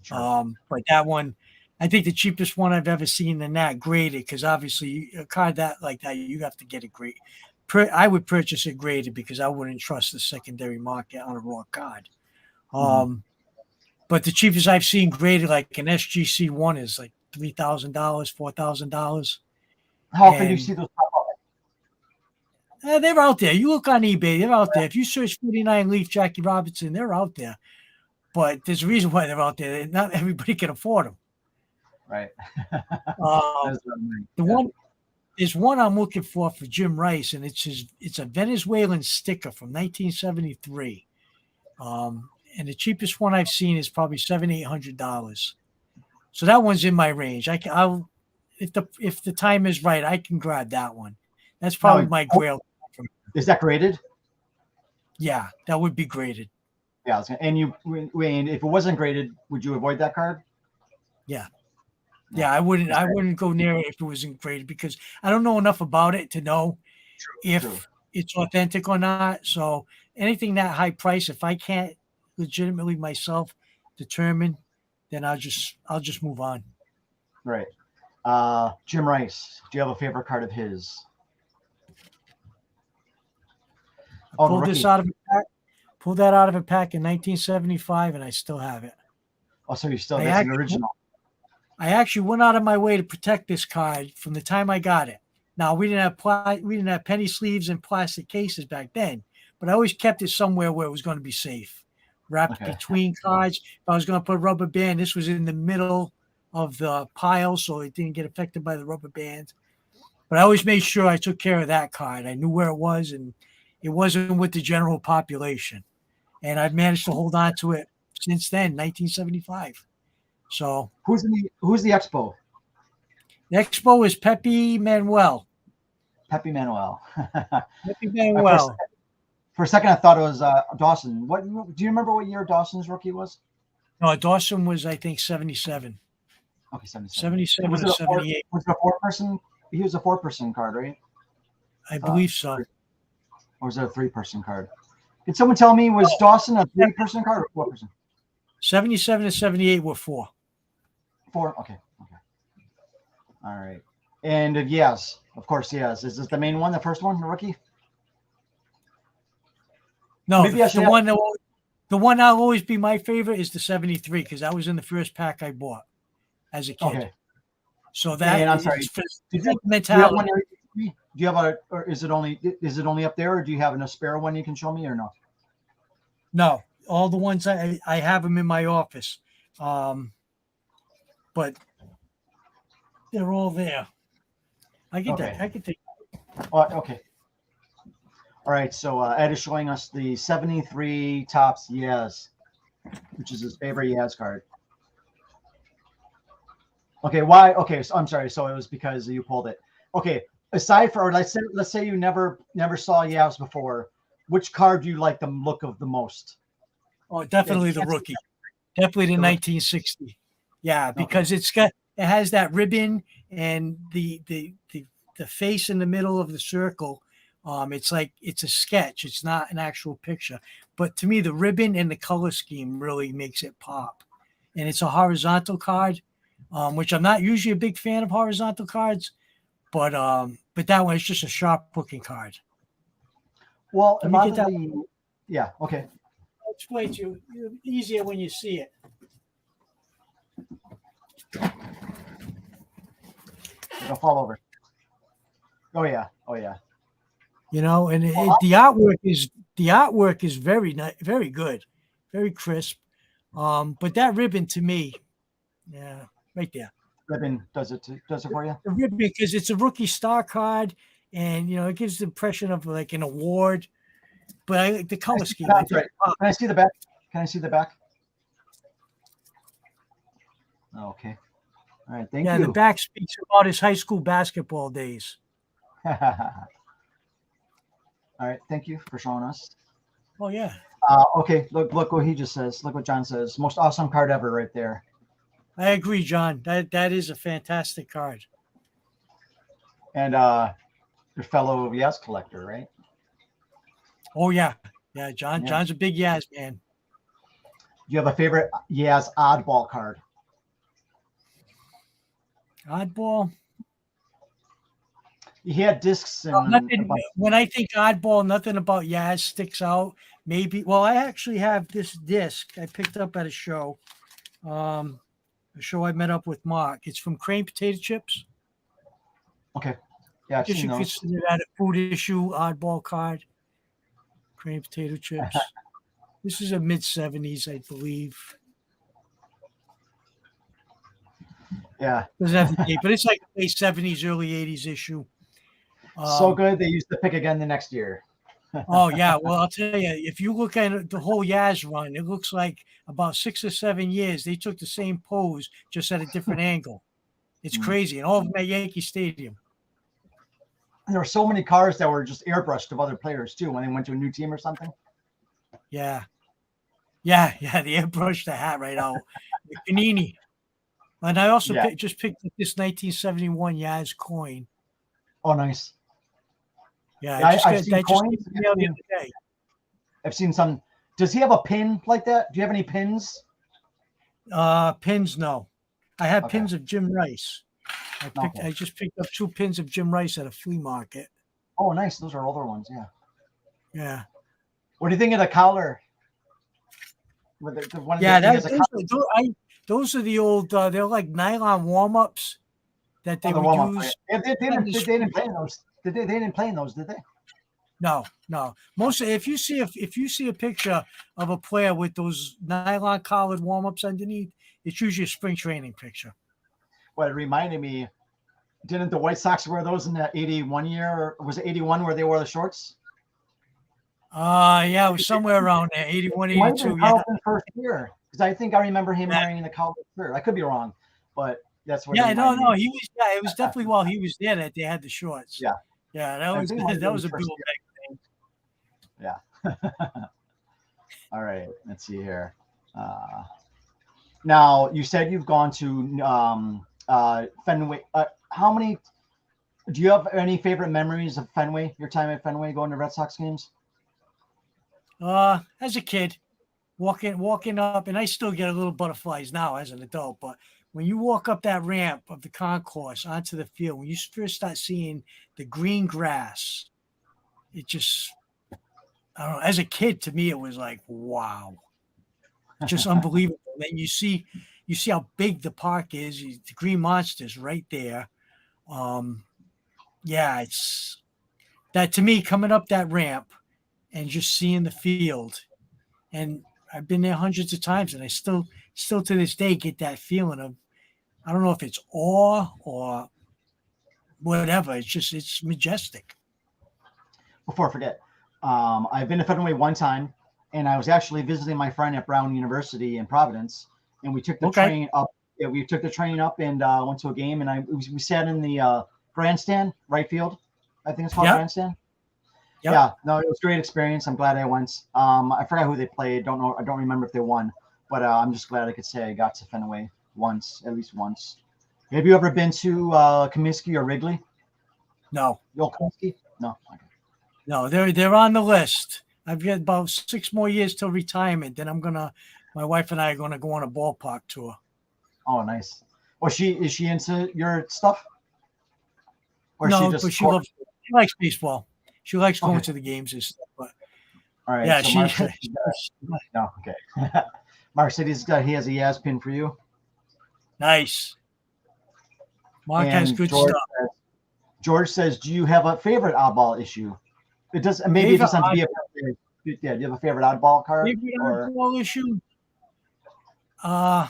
Sure. But that one, I think the cheapest one I've ever seen in that graded, because obviously a card like that, you have to get it great. I would purchase it graded because I wouldn't trust the secondary market on a raw card. But the cheapest I've seen graded, like an SGC one, is like $3,000, $4,000. How often do you see those pop up? They're out there. You look on eBay, they're out there. If you search 49 Leaf Jackie Robinson, they're out there. But there's a reason why they're out there. Not everybody can afford them. Right. There's one I'm looking for Jim Rice, and it's a Venezuelan sticker from 1973. And the cheapest one I've seen is probably $700-800. So that one's in my range. I'll if the time is right, I can grab that one. That's probably my grail. Is that graded? Yeah, that would be graded. Yeah, and if it wasn't graded, would you avoid that card? Yeah. Yeah, I wouldn't go near it if it wasn't graded because I don't know enough about it to know if it's authentic or not. So anything that high price, if I can't legitimately myself determine, then I'll just move on. Right. Jim Rice, do you have a favorite card of his? Pulled that out of a pack in 1975, and I still have it. Oh, so you still that's an original. I actually went out of my way to protect this card from the time I got it. Now we didn't have penny sleeves and plastic cases back then, but I always kept it somewhere where it was going to be safe, wrapped between cards. If I was going to put a rubber band, this was in the middle of the pile, so it didn't get affected by the rubber band. But I always made sure I took care of that card. I knew where it was, and it wasn't with the general population. And I've managed to hold on to it since then, 1975. So who's the expo? The expo is Pepe Manuel. Pepe Manuel. Pepe Manuel. For a second, I thought it was Dawson. What do you remember? What year Dawson's rookie was? No, Dawson was I think 77. Okay, 77 or 78. Was it a 4-person? He was a 4-person card, right? I believe so. Or was it a 3-person card? Did someone tell me was Dawson a 3-person card or 4-person? 77 and 78 were 4. 4. Okay. All right. And yes, of course, yes. Is this the main one, the first one, the rookie? No, the one that'll always be my favorite is the 73 because that was in the first pack I bought as a kid. Okay. So that I'm sorry. mentality. Do you have or is it only up there, or do you have a spare one you can show me, or no? No, all the ones I have them in my office, but they're all there. I can take. Okay. All right. So Ed is showing us the 73 Topps Yaz, which is his favorite Yaz card. Okay. Why? Okay. So I'm sorry. So it was because you pulled it. Okay. Aside from, let's say you never saw Yaz before, which card do you like the look of the most? Oh, definitely the rookie. Definitely the 1960. Yeah, because it has that ribbon and the face in the middle of the circle. It's like it's a sketch. It's not an actual picture. But to me, the ribbon and the color scheme really makes it pop. And it's a horizontal card, which I'm not usually a big fan of horizontal cards. But that one is just a sharp-looking card. Well, yeah, okay. I'll explain to you. It's easier when you see it. It'll fall over. Oh yeah. And the artwork is very good, very crisp. But that ribbon to me, yeah, right there. Ribbon does it for you? The ribbon, because it's a rookie star card, and it gives the impression of like an award. But I like the color scheme. That's right. Can I see the back? Can I see the back? Okay. All right. Thank you. Yeah, the back speaks about his high school basketball days. All right. Thank you for showing us. Oh yeah. Okay. Look what he just says. Look what John says. Most awesome card ever, right there. I agree, John. That is a fantastic card. And your fellow Yaz collector, right? Oh yeah, yeah. John's a big Yaz man. Do you have a favorite Yaz oddball card? Oddball. He had discs and when I think oddball, nothing about Yaz sticks out. Maybe. Well, I actually have this disc I picked up at a show. A show I met up with Mark. It's from Crane Potato Chips. Okay. Yeah, I've seen those. Consider that a food issue oddball card. Crane Potato Chips. This is a mid-70s, I believe. Yeah. Doesn't have the date, but it's like late 70s, early 80s issue. So good they used to pick again the next year. Oh yeah, well I'll tell you, if you look at the whole Yaz run, it looks like about 6 or 7 years they took the same pose just at a different angle. It's crazy, and all of them at Yankee Stadium. There were so many cars that were just airbrushed of other players too when they went to a new team or something. Yeah. They airbrushed the hat right out. The Panini. And I also just picked up this 1971 Yaz coin. Oh, nice. Yeah, I've seen coins. I've seen some. Does he have a pin like that? Do you have any pins? Pins, no. I have pins of Jim Rice. I just picked up 2 pins of Jim Rice at a flea market. Oh, nice. Those are older ones. Yeah. Yeah. What do you think of the collar? Those are the old. They're like nylon warm-ups that they would use. They didn't play in those. They didn't play in those, did they? No. Mostly, if you see a picture of a player with those nylon collared warm-ups underneath, it's usually a spring training picture. Well, it reminded me. Didn't the White Sox wear those in that 81 year? Or was it 81 where they wore the shorts? Yeah, it was somewhere around there, 81, 82. Carlton's first year, because I think I remember him wearing the Carlton shirt. I could be wrong, but that's what. Yeah, no, he was. Yeah, it was definitely while he was there that they had the shorts. Yeah, that was a big thing. Yeah. All right, let's see here. Now you said you've gone to Fenway. How many? Do you have any favorite memories of Fenway? Your time at Fenway, going to Red Sox games? As a kid, walking up, and I still get a little butterflies now as an adult, but when you walk up that ramp of the concourse onto the field, when you first start seeing the green grass, it just, I don't know, as a kid, to me, it was like, wow, just unbelievable. And then you see how big the park is, the Green Monster's right there. It's that, to me, coming up that ramp and just seeing the field. And I've been there hundreds of times, and I still to this day get that feeling of, I don't know if it's awe or whatever. It's majestic. Before I forget, I've been to Fenway one time, and I was actually visiting my friend at Brown University in Providence, and we took the train up. Yeah, we took the train up and went to a game, and we sat in the grandstand, right field, I think it's called grandstand. Yep. Yeah, no, it was a great experience. I'm glad I went. I forgot who they played. I don't remember if they won, but I'm just glad I could say I got to Fenway at least once. Have you ever been to Comiskey or Wrigley? No. Comiskey? No. Okay. No, they're on the list. I've got about 6 more years till retirement. Then my wife and I are gonna go on a ballpark tour. Oh, nice. Well, is she into your stuff? Or no, but she likes baseball. She likes going to the games and stuff. But all right. Yeah, so no, okay. Mark said he has a Yaz pin for you. Nice. Mark has good George stuff. George says, "Do you have a favorite oddball issue It does. Maybe it doesn't have to be a. Yeah, do you have a favorite oddball card? Favorite Or oddball issue? I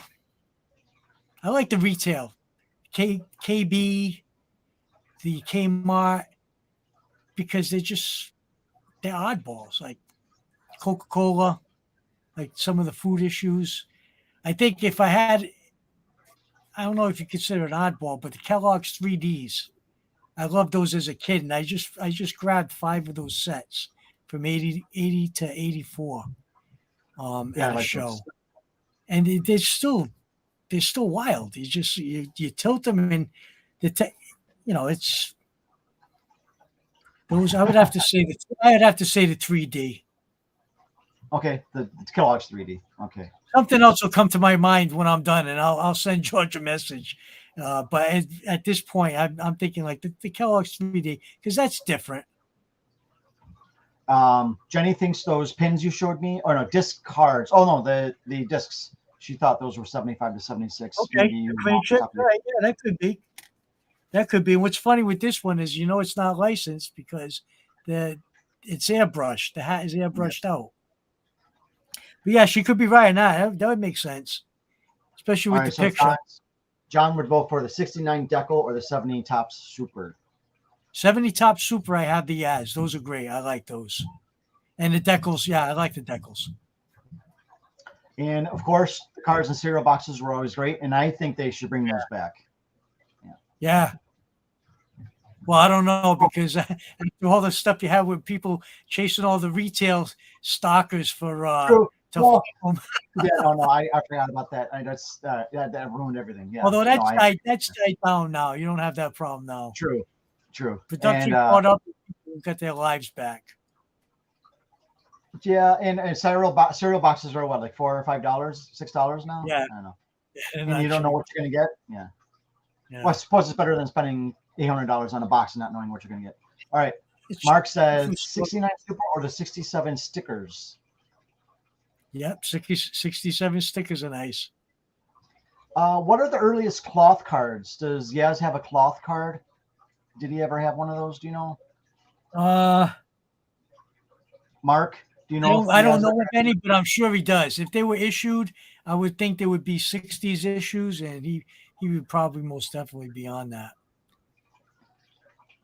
like the retail, KB, the Kmart, because they're oddballs, like Coca-Cola, like some of the food issues. I think if I had, I don't know if you consider it oddball, but the Kellogg's 3Ds, I loved those as a kid, and I just grabbed 5 of those sets from 80 to 84 yeah, at a like show, those. and they're still wild. You tilt them, and it's those. I would have to say the 3D. Okay, the Kellogg's 3D. Okay. Something else will come to my mind when I'm done, and I'll send George a message. But at this point, I'm thinking like the Kellogg's 3D, because that's different. Jenny thinks those pins you showed me, or no, disc cards. Oh no, the discs. She thought those were 75 to 76. Okay, clean chip. Right, yeah, that could be. That could be. And what's funny with this one is, it's not licensed because it's airbrushed. The hat is airbrushed out. But yeah, she could be right on that. That would make sense, especially with the picture. John would vote for the 69 Decal or the 70 Tops Super. 70 Top Super, I have the ads. Those are great. I like those. And the decals, yeah, I like the decals. And of course, the cards and cereal boxes were always great, and I think they should bring those back. Yeah. Well, I don't know, because after all the stuff you have with people chasing all the retail stalkers for yeah, no, I forgot about that. That ruined everything. Yeah. Although that's died down now. You don't have that problem now. True. Production caught up, people got their lives back. Yeah, and cereal boxes are what, like $4 or $5, $6 now? Yeah. I don't know. And you don't know what you're gonna get? Yeah. Well, I suppose it's better than spending $800 on a box and not knowing what you're gonna get. All right. Mark says 69 Super or the 67 stickers. Yep, 67 stickers are nice. What are the earliest cloth cards? Does Yaz have a cloth card? Did he ever have one of those? Do you know? Mark, do you know? I don't know of any, but I'm sure he does. If they were issued, I would think they would be 60s issues, and he would probably most definitely be on that.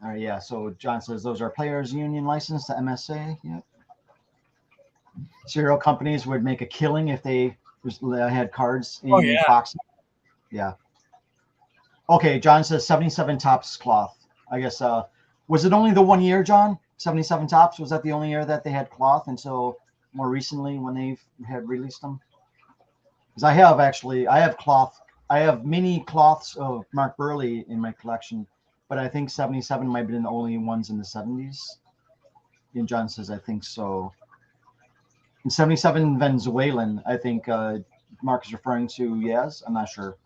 All right, yeah. So John says those are Players Union licensed to MSA. Yep. Cereal companies would make a killing if they had cards in boxes. Yeah. Okay, John says 77 Tops cloth. I guess was it only the 1 year, John? 77 Tops, was that the only year that they had cloth until more recently when they had released them? Because I have cloth. I have mini cloths of Mark Burley in my collection, but I think 77 might have been the only ones in the 70s. And John says, I think so. And 77 Venezuelan, I think Mark is referring to. Yes, I'm not sure.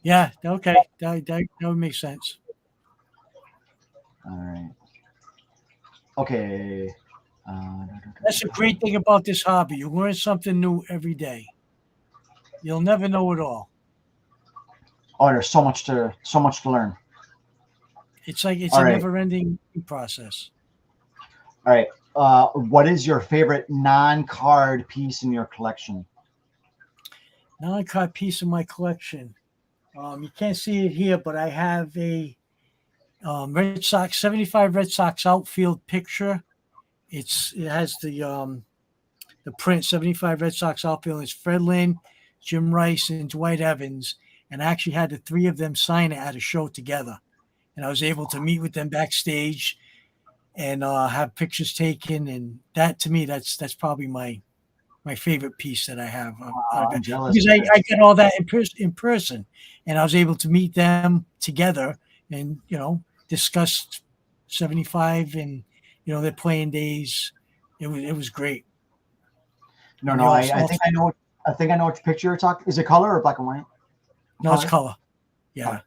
Yeah, okay. That would make sense. All right. Okay. That's a great thing about this hobby. You learn something new every day. You'll never know it all. Oh, there's so much to learn. It's like it's a never-ending process. All right. What is your favorite non-card piece in your collection? Non-card piece in my collection. You can't see it here, but I have a Red Sox 75 Red Sox outfield picture. It has the print 75 Red Sox outfield. It's Fred Lynn, Jim Rice, and Dwight Evans, and I actually had the 3 of them sign it at a show together, and I was able to meet with them backstage and have pictures taken, and that to me that's probably my favorite piece that I have. I'm jealous because I get all that in person, and I was able to meet them together and discuss 75 and their playing days. It was great. No, I think I know which picture you're talking. Is it color or black and white? No, it's color. Yeah.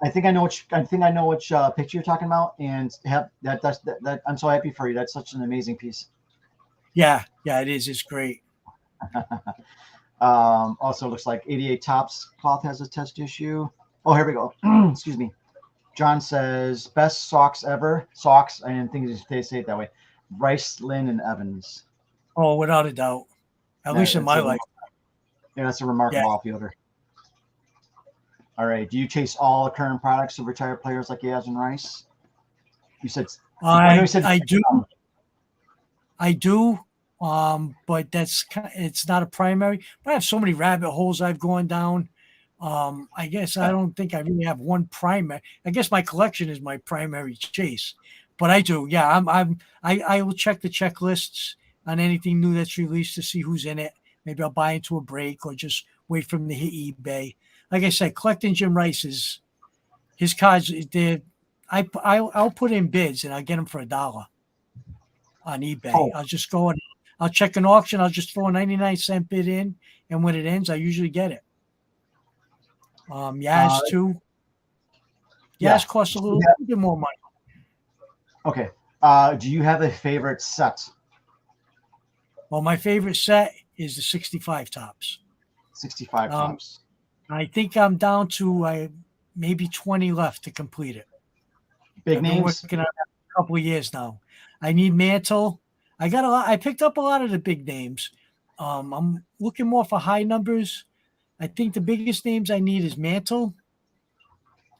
I think I know which picture you're talking about, and that I'm so happy for you. That's such an amazing piece. Yeah, it is. It's great. Also looks like 88 Tops cloth has a test issue. Oh, here we go. Excuse me. John says best socks ever. Socks. I didn't think they say it that way. Rice, Lynn, and Evans. Oh, without a doubt. At least in my life. Yeah, that's a remarkable outfielder. All right. Do you chase all current products of retired players like Yaz and Rice? You said I do. I do. But it's not a primary. But I have so many rabbit holes I've gone down. I guess I don't think I really have one primary. I guess my collection is my primary chase. But I do. Yeah, I will check the checklists on anything new that's released to see who's in it. Maybe I'll buy into a break or just wait for them to hit eBay. Like I said, collecting Jim Rice's his cards. I'll put in bids and I'll get them for $1 on eBay. Oh. I'll just go and I'll check an auction. I'll just throw a 99-cent bid in, and when it ends, I usually get it. Yaz too. Yaz costs a little bit more money. Okay. Do you have a favorite set? Well, my favorite set is the 65 tops. 65 tops. I think I'm down to maybe 20 left to complete it. Big I've names. been working on it a couple of years now. I need Mantle. I got a lot. I picked up a lot of the big names. I'm looking more for high numbers. I think the biggest names I need is Mantle,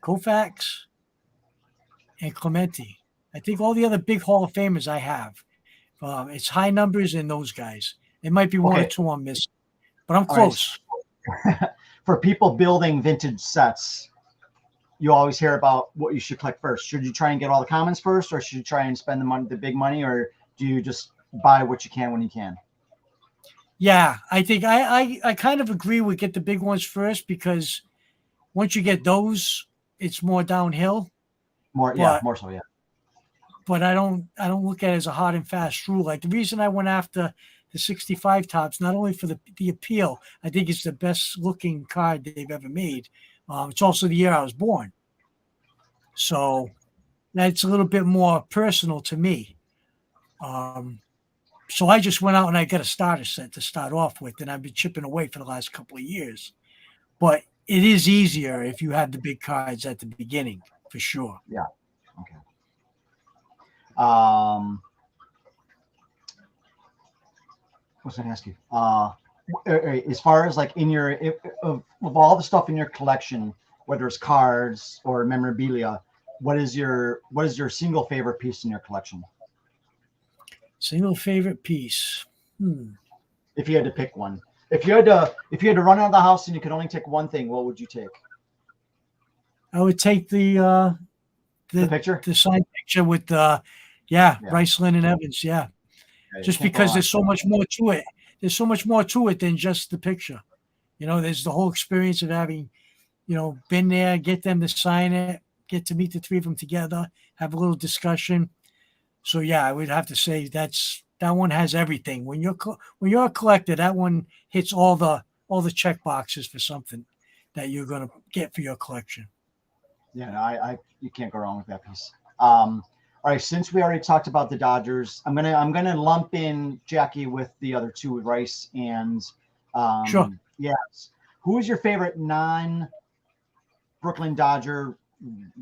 Koufax, and Clemente. I think all the other big Hall of Famers I have. It's high numbers in those guys. It might be one or two I'm missing, but I'm close. Right. For people building vintage sets, you always hear about what you should collect first. Should you try and get all the commons first, or should you try and spend the big money, or do you just buy what you can when you can? Yeah, I think I kind of agree with get the big ones first, because once you get those, it's more downhill. More so, yeah. But I don't look at it as a hard and fast rule. Like the reason I went after the 65 tops, not only for the appeal, I think it's the best looking card they've ever made. It's also the year I was born. So that's a little bit more personal to me. So I just went out and I got a starter set to start off with, and I've been chipping away for the last couple of years. But it is easier if you have the big cards at the beginning, for sure. Yeah. Okay. What's I going to ask you? As far as like in your of all the stuff in your collection, whether it's cards or memorabilia, what is your single favorite piece in your collection? Single favorite piece. If you had to pick one, if you had to run out of the house and you could only take one thing, what would you take? I would take the picture, the signed picture with Rice, Lynn, and Evans. Yeah. Okay, just because there's so much more to it. There's so much more to it than just the picture. You know, there's the whole experience of having, been there, get them to sign it, get to meet the three of them together, have a little discussion. So yeah, I would have to say that one has everything. When you're a collector, that one hits all the check boxes for something that you're going to get for your collection. Yeah, no, you can't go wrong with that piece. All right, since we already talked about the Dodgers, I'm gonna lump in Jackie with the other two, with Rice and sure. Yes. Who is your favorite non-Brooklyn Dodger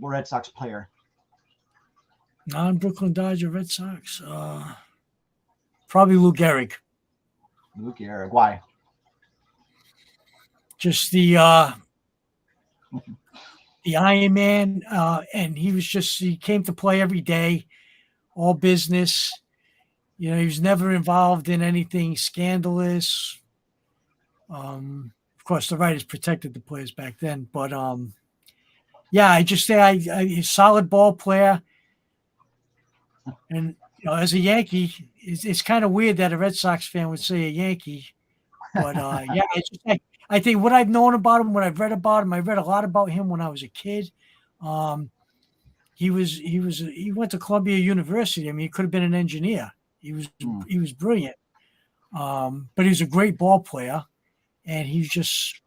Red Sox player? Non-Brooklyn Dodger Red Sox. Probably Lou Gehrig. Lou Gehrig. Why? Just the Iron Man, and he came to play every day, all business. He was never involved in anything scandalous. Of course, the writers protected the players back then, but I just say he's a solid ball player. And as a Yankee, it's kind of weird that a Red Sox fan would say a Yankee, but I think what I've known about him, what I've read about him, I read a lot about him when I was a kid. He went to Columbia University. I mean, he could have been an engineer. He was brilliant, but he was a great ball player, and he's just,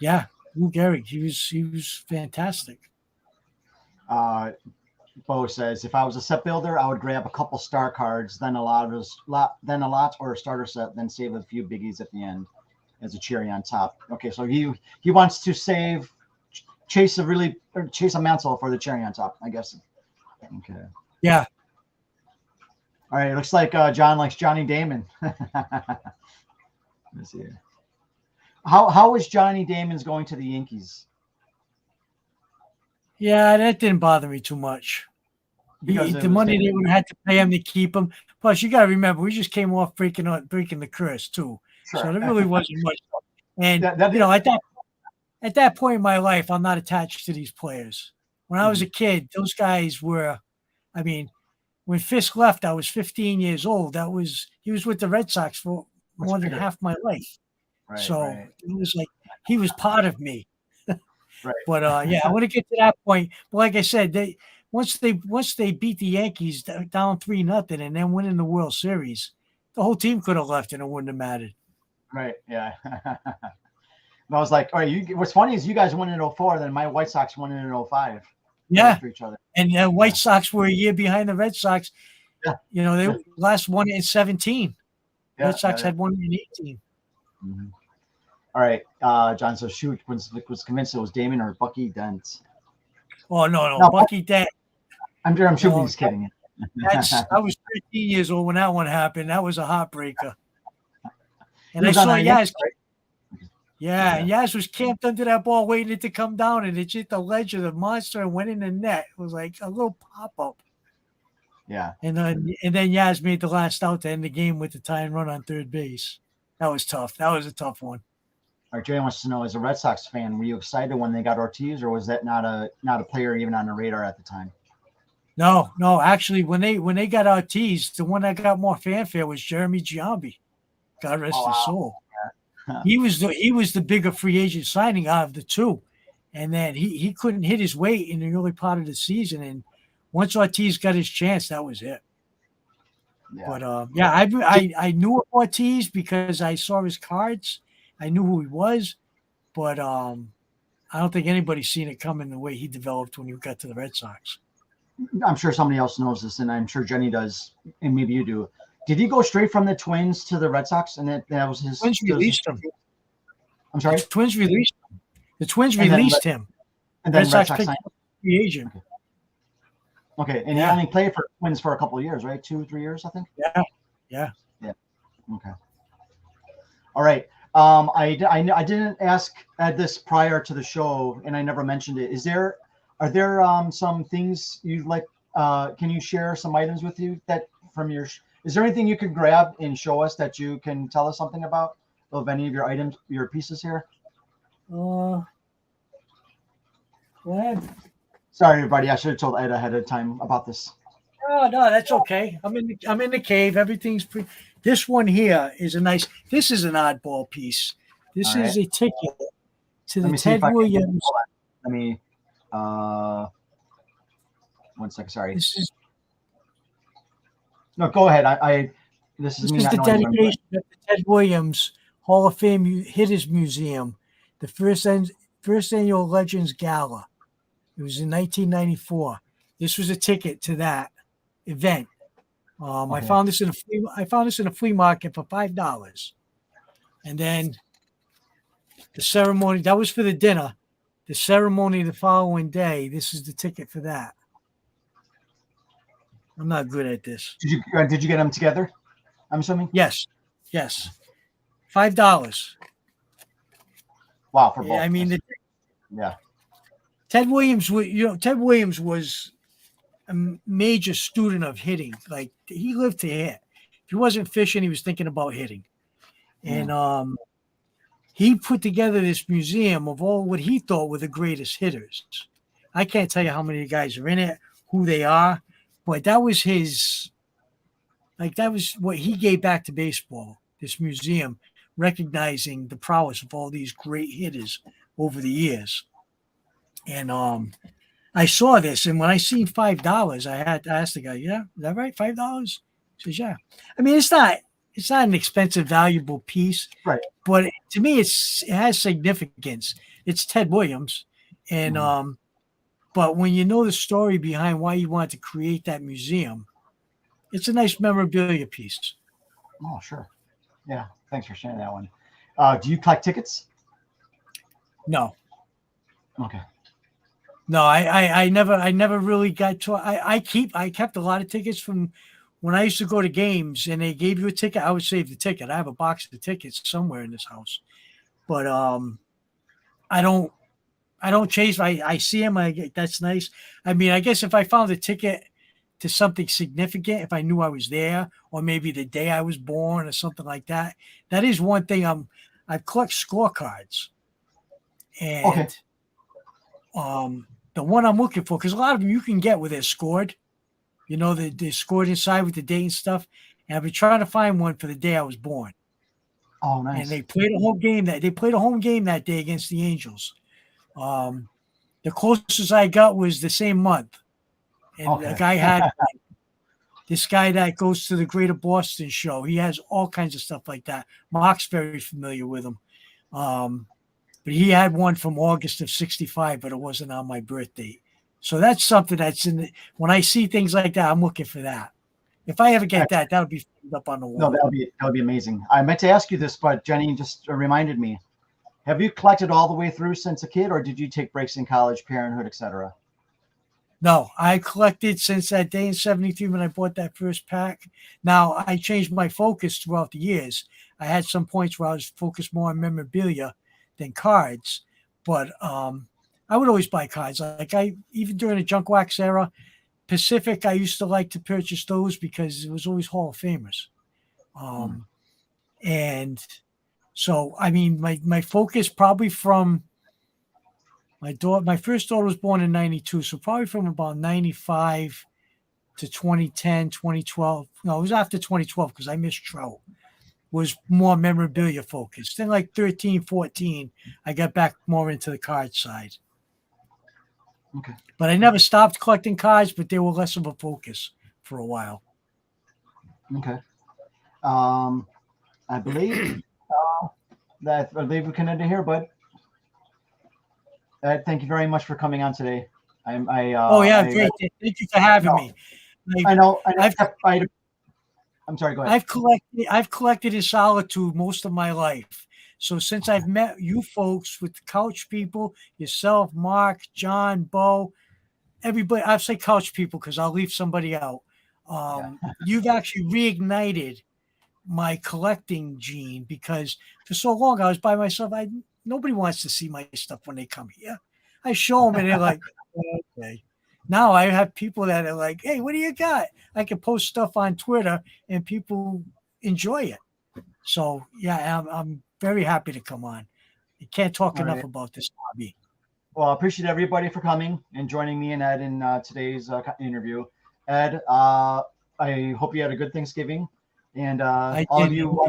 Lou Gehrig. He was fantastic. Bo says, if I was a set builder, I would grab a couple star cards, then a lot or a starter set, then save a few biggies at the end as a cherry on top. Okay, so he wants to save chase a mantle for the cherry on top, I guess. Okay. Yeah. All right. It looks like John likes Johnny Damon. Let's see. How is Johnny Damon's going to the Yankees? Yeah, that didn't bother me too much. The money they would have had to pay him to keep him. Plus, you got to remember, we just came off breaking the curse too, Sure. so there really wasn't much. And at that point in my life, I'm not attached to these players. When I was a kid, those guys were. I mean, when Fisk left, I was 15 years old. He was with the Red Sox for more than half my life. It was like he was part of me. Right. But I want to get to that point. But like I said, once they beat the Yankees down 3-0 and then winning the World Series, the whole team could have left and it wouldn't have mattered. Right. Yeah. And I was like, all right, what's funny is you guys won in 04, then my White Sox won in 05. Yeah. For each other. And the White Sox were a year behind the Red Sox. Yeah. They last won in 17. Yeah, Red Sox had one in 18. Mm-hmm. All right. John, so shoot, was convinced it was Damon or Bucky Dent. Oh, no, Bucky Dent. I'm sure he's kidding. I was 13 years old when that one happened. That was a heartbreaker. And I saw Yaz. Yeah, and Yaz was camped under that ball waiting it to come down, and it hit the ledge of the monster and went in the net. It was like a little pop-up. Yeah. And then Yaz made the last out to end the game with the tying run on third base. That was tough. That was a tough one. All right, Jay wants to know, as a Red Sox fan, were you excited when they got Ortiz, or was that not a player even on the radar at the time? No. Actually, when they got Ortiz, the one that got more fanfare was Jeremy Giambi. God rest his soul. Yeah. He was the bigger free agent signing out of the two, and then he couldn't hit his weight in the early part of the season. And once Ortiz got his chance, that was it. Yeah. But I knew of Ortiz because I saw his cards. I knew who he was, but I don't think anybody's seen it coming the way he developed when he got to the Red Sox. I'm sure somebody else knows this, and I'm sure Jenny does, and maybe you do. Did he go straight from the Twins to the Red Sox, and that was his? Twins released him. I'm sorry. The Twins released him. The Twins released him. And then Red Sox picked up free agent. Okay, and he only played for Twins for a couple of years, right? 2-3 years, I think. Yeah. Okay. All right. I didn't ask Ed this prior to the show, and I never mentioned it. Are there some things you'd like? Can you share some items with you that from your? Is there anything you could grab and show us that you can tell us something about of any of your items, your pieces here? Go ahead. Sorry, everybody. I should have told Ed ahead of time about this. Oh, no, that's okay. I'm in the cave. Everything's pretty. This one here is this is an oddball piece. This is a ticket to the Ted Williams. Let me, 1 second. Sorry. No, go ahead. This is the dedication of the Ted Williams Hall of Fame Hitters Museum, the first annual Legends Gala. It was in 1994. This was a ticket to that event. I found this in a flea market for $5, and then the ceremony that was for the dinner. The ceremony the following day. This is the ticket for that. I'm not good at this. Did you get them together? I'm assuming. Yes. $5. Wow, for both. I mean, yeah. Ted Williams was a major student of hitting. Like, he lived to hit. If he wasn't fishing, he was thinking about hitting. And he put together this museum of all what he thought were the greatest hitters. I can't tell you how many guys are in it, who they are, but that was what he gave back to baseball, this museum, recognizing the prowess of all these great hitters over the years. And I saw this, and when I seen $5, I had to ask the guy, "Yeah, is that right? $5?" He says, "Yeah." I mean, it's not an expensive, valuable piece, right? But to me, it has significance. It's Ted Williams, and but when you know the story behind why you wanted to create that museum, it's a nice memorabilia piece. Oh, sure. Yeah, thanks for sharing that one. Do you collect tickets? No. Okay. No, I never really got to. I kept a lot of tickets from when I used to go to games, and they gave you a ticket. I would save the ticket. I have a box of tickets somewhere in this house, but I don't chase. I see them. That's nice. I mean, I guess if I found a ticket to something significant, if I knew I was there, or maybe the day I was born or something like that, that is one thing. I collect scorecards, Okay. and the one I'm looking for, because a lot of them you can get where they're scored. You know, they're scored inside with the date and stuff. And I've been trying to find one for the day I was born. Oh, And nice. they played a home game that day against the Angels. The closest I got was the same month. And Okay. the guy had this guy that goes to the Greater Boston show. He has all kinds of stuff like that. Mark's very familiar with him. But he had one from August of 65, but it wasn't on my birth date. So that's something that's when I see things like that, I'm looking for that. If I ever get that, that'll be up on the wall. No, that'll be amazing. I meant to ask you this, but Jenny just reminded me. Have you collected all the way through since a kid, or did you take breaks in college, parenthood, etc.? No, I collected since that day in 73 when I bought that first pack. Now, I changed my focus throughout the years. I had some points where I was focused more on memorabilia than cards, but I would always buy cards. Like even during the junk wax era, Pacific, I used to like to purchase those because it was always Hall of Famers. And so, I mean, my focus probably from my first daughter was born in 92. So probably from about 95 to 2010, 2012. No, it was after 2012 because I missed Trout. Was more memorabilia focused. Then like 13, 14, I got back more into the card side. Okay. But I never stopped collecting cards, but they were less of a focus for a while. Okay. I believe we can end it here, bud. Thank you very much for coming on today. Great. Thank you for having me. I know. I'm sorry. Go ahead. I've collected in solitude most of my life. So since I've met you folks with the couch people, yourself, Mark, John, Bo, everybody, I say couch people because I'll leave somebody out. You've actually reignited my collecting gene because for so long I was by myself. Nobody wants to see my stuff when they come here. I show them and they're like, okay. Now I have people that are like, hey, what do you got? I can post stuff on Twitter and people enjoy it. So yeah, I'm very happy to come on. I can't talk enough about this hobby. Well, I appreciate everybody for coming and joining me and Ed in today's interview. Ed, I hope you had a good Thanksgiving. And all of you,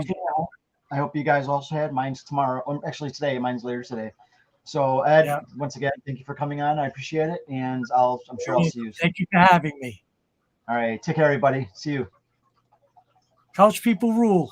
I hope you guys also had. Mine's tomorrow. Actually, today. Mine's later today. So, Ed, once again, thank you for coming on. I appreciate it. And I'm sure I'll see you soon. Thank you for having me. All right. Take care, everybody. See you. Couch people rule.